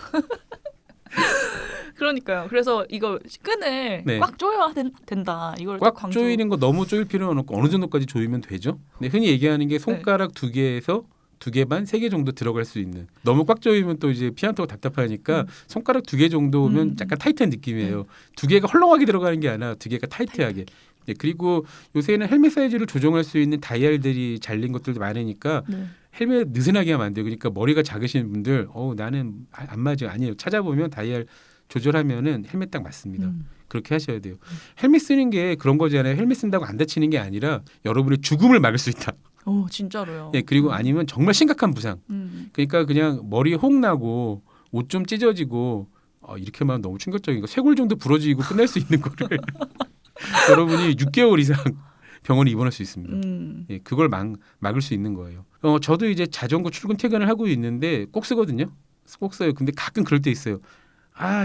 그러니까요. 그래서 이거 끈을 네. 꽉 조여야 된다. 이걸 꽉 강조. 조이는 거 너무 조일 필요는 없고 어느 정도까지 조이면 되죠. 네, 흔히 얘기하는 게 손가락 2개에서 2개 반, 3개 정도 들어갈 수 있는. 너무 꽉 조이면 또 이제 피한토가 답답하니까 손가락 2개 정도면 약간 타이트한 느낌이에요. 2개가 헐렁하게 들어가는 게 아니라 2개가 타이트하게. 네, 그리고 요새는 헬멧 사이즈를 조정할 수 있는 다이얼들이 잘린 것들도 많으니까 네. 헬멧 느슨하게 하면 안 돼요. 그러니까 머리가 작으신 분들 나는 안 맞아요. 아니에요. 찾아보면 다이얼 조절하면은 헬멧 딱 맞습니다. 그렇게 하셔야 돼요. 헬멧 쓰는 게 그런 거잖아요. 헬멧 쓴다고 안 다치는 게 아니라 여러분의 죽음을 막을 수 있다. 오, 진짜로요. 네, 그리고 아니면 정말 심각한 부상. 그러니까 그냥 머리에 혹 나고 옷 좀 찢어지고 이렇게 말하면 너무 충격적인 거. 쇄골 정도 부러지고 끝날 수 있는 거를 여러분이 6개월 이상 병원에 입원할 수 있습니다. 예, 그걸 막을 수 있는 거예요. 저도 이제 자전거 출근 퇴근을 하고 있는데 꼭 쓰거든요. 꼭 써요. 근데 가끔 그럴 때 있어요.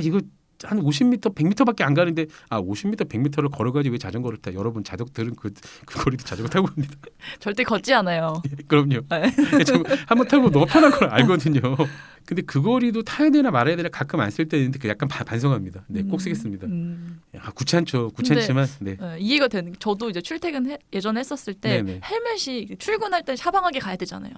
이거 한 50m, 100m밖에 안 가는데 50m, 100m를 걸어가지 왜 자전거를 타? 여러분 자덕들은 그 거리도 자전거 타고 갑니다. 절대 걷지 않아요. 그럼요. 네. 한번 타고 너무 편한 걸 알거든요. 근데 그 거리도 타야 되나 말아야 되나 가끔 안 쓸 때 있는데 약간 반성합니다. 네, 꼭 쓰겠습니다. 귀찮죠. 귀찮지만 네. 이해가 되는 게 저도 이제 출퇴근 예전에 했었을 때 네네. 헬멧이 출근할 때 샤방하게 가야 되잖아요.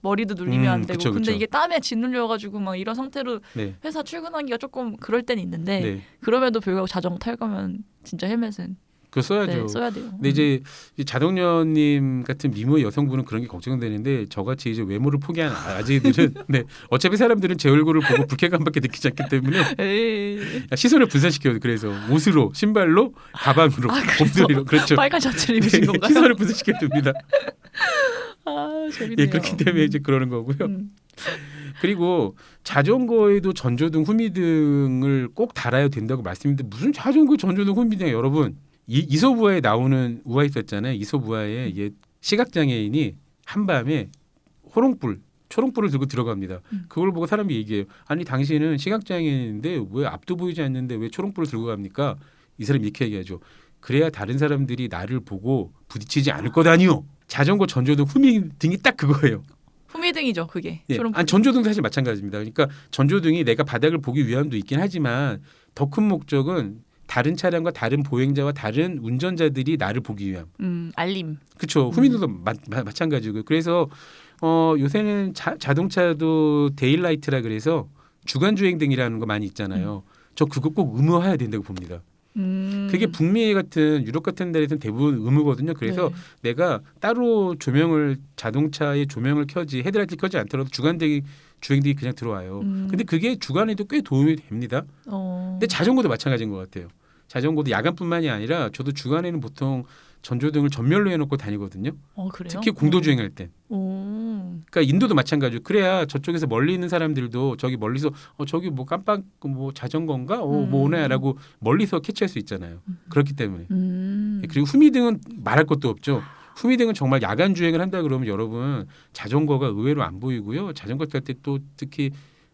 머리도 눌리면 안 되고. 그쵸, 근데 그쵸. 이게 땀에 짓눌려가지고 막 이런 상태로 네. 회사 출근하기가 조금 그럴 때는 있는데 네. 그럼에도 불구하고 자전거 탈 거면 진짜 헬멧은 그거 써야죠. 써야 돼요. 근데 이제 자동녀님 같은 미모의 여성분은 그런 게 걱정되는데 저같이 이제 외모를 포기한 아재들은 네, 어차피 사람들은 제 얼굴을 보고 불쾌감밖에 느끼지 않기 때문에 에이. 시선을 분산시켜요. 그래서 옷으로, 신발로, 가방으로, 곰돌이로 그렇죠. 빨간 셔츠를 입으신 건가요? 시선을 분산시켜 줍니다. 재밌네요. 예, 그렇기 때문에 이제 그러는 거고요. 그리고 자전거에도 전조등, 후미등을 꼭 달아야 된다고 말씀드렸는데 무슨 자전거 전조등, 후미등이에요, 여러분. 이솝우화에 나오는 우화 있었잖아요. 이솝우화에 시각장애인이 한밤에 초롱불을 들고 들어갑니다. 그걸 보고 사람이 얘기해요. 아니 당신은 시각장애인인데 왜 앞도 보이지 않는데 왜 초롱불을 들고 갑니까? 이 사람이 이렇게 얘기하죠. 그래야 다른 사람들이 나를 보고 부딪히지 않을 거다니요. 자전거 전조등, 후미등이 딱 그거예요. 후미등이죠, 그게. 예. 전조등도 사실 마찬가지입니다. 그러니까 전조등이 내가 바닥을 보기 위함도 있긴 하지만 더 큰 목적은 다른 차량과 다른 보행자와 다른 운전자들이 나를 보기 위함. 알림. 그렇죠. 후미등도 마찬가지고요. 그래서 요새는 자동차도 데일라이트라 그래서 주간 주행등이라는 거 많이 있잖아요. 저 그거 꼭 의무화해야 된다고 봅니다. 그게 북미 같은 유럽 같은 데에서는 대부분 의무거든요. 그래서 네. 내가 따로 자동차의 조명을 켜지 헤드라이트를 켜지 않더라도 주행등이 그냥 들어와요. 근데 그게 주간에도 꽤 도움이 됩니다. 근데 자전거도 마찬가지인 것 같아요. 자전거도 야간뿐만이 아니라 저도 주간에는 보통 전조등을 전멸로 해놓고 다니거든요. 그래요? 특히 공도 주행할 때. 그러니까 인도도 마찬가지고 그래야 저쪽에서 멀리 있는 사람들도 저기 멀리서 저기 뭐 깜빡 뭐 자전거인가 뭐 오나라고 멀리서 캐치할 수 있잖아요. 그렇기 때문에. 그리고 후미등은 말할 것도 없죠. 후미등은 정말 야간 주행을 한다 그러면 여러분 자전거가 의외로 안 보이고요. 자전거 탈 때 또 특히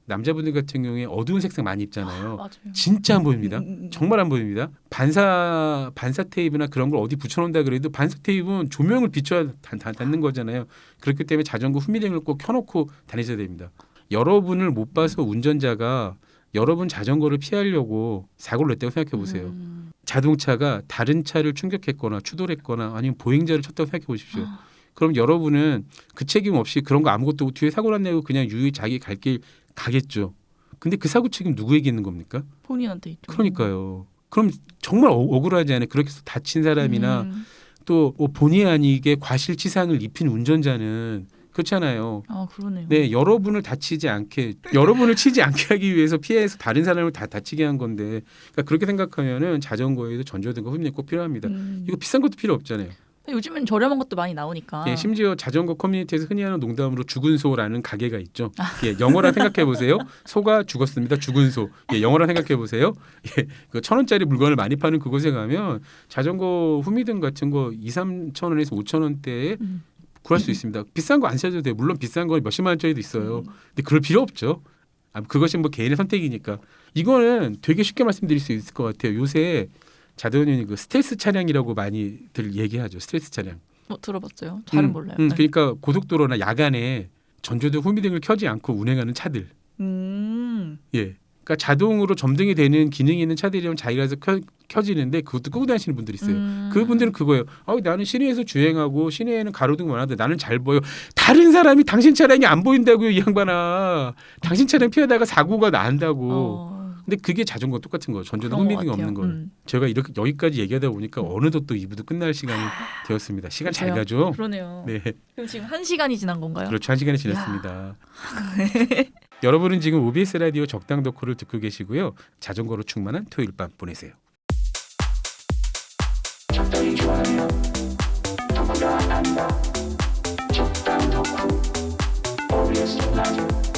남자분들 같은 경우에 어두운 색상 많이 입잖아요. 맞아요. 진짜 안 보입니다. 정말 안 보입니다. 반사 테이프나 그런 걸 어디 붙여놓는다 그래도 반사 테이프는 조명을 비춰야 닿는 거잖아요. 그렇기 때문에 자전거 후미등을 꼭 켜놓고 다니셔야 됩니다. 여러분을 못 봐서 운전자가 여러분 자전거를 피하려고 사고를 냈다고 생각해 보세요. 자동차가 다른 차를 충격했거나 추돌했거나 아니면 보행자를 쳤다고 생각해 보십시오. 그럼 여러분은 그 책임 없이 그런 거 아무것도 뒤에 사고 났네고 그냥 유유히 자기 갈 길 가겠죠. 근데 그 사고 책임 누구에게 있는 겁니까? 본인한테 있죠. 그러니까요. 그럼 정말 억울하지 않아요? 그렇게 해서 다친 사람이나 또 본의 아니게 과실치상을 입힌 운전자는 그렇잖아요. 그러네요. 네, 여러분을 다치지 않게, 여러분을 치지 않게 하기 위해서 피해서 다른 사람을 다 다치게 한 건데, 그러니까 그렇게 생각하면은 자전거에도 전조등과 후미등 꼭 필요합니다. 이거 비싼 것도 필요 없잖아요. 요즘은 저렴한 것도 많이 나오니까. 예, 심지어 자전거 커뮤니티에서 흔히 하는 농담으로 죽은 소라는 가게가 있죠. 예, 영어라 생각해 보세요. 소가 죽었습니다. 죽은 소. 예, 영어라 생각해 보세요. 예, 그 1,000원짜리 물건을 많이 파는 그곳에 가면 자전거 후미등 같은 거 2-3천 원에서 5천 원대에 구할 수 있습니다. 비싼 거 안 사셔도 돼요. 물론 비싼 거 몇십만 원짜리도 있어요. 근데 그럴 필요 없죠. 그것이 뭐 개인의 선택이니까. 이거는 되게 쉽게 말씀드릴 수 있을 것 같아요. 요새 자동운전이 그 스텔스 차량이라고 많이들 얘기하죠. 스텔스 차량. 들어봤어요. 잘은 몰라요. 그러니까 고속도로나 야간에 전조등 후미등을 켜지 않고 운행하는 차들. 예. 그러니까 자동으로 점등이 되는 기능이 있는 차들이면 자기가서 켜지는데 그것도 끄고 다니시는 분들이 있어요. 그분들은 그거예요. 나는 시내에서 주행하고 시내에는 가로등 많아도 나는 잘 보여. 다른 사람이 당신 차량이 안 보인다고요, 이 양반아. 당신 차량 피하다가 사고가 난다고. 근데 그게 자전거 똑같은 거예요. 전조등 후미등이 없는 거예요. 제가 이렇게 여기까지 얘기하다 보니까 어느덧 또 2부도 끝날 시간이 되었습니다. 시간 잘 가죠? 그러네요. 네. 그럼 지금 1시간이 지난 건가요? 그렇죠. 1시간이 지났습니다. 여러분은 지금 OBS 라디오 적당 덕후를 듣고 계시고요. 자전거로 충만한 토요일 밤 보내세요. 적당히 좋아요. 덕후가 한다. 적당 덕후 OBS 라디오.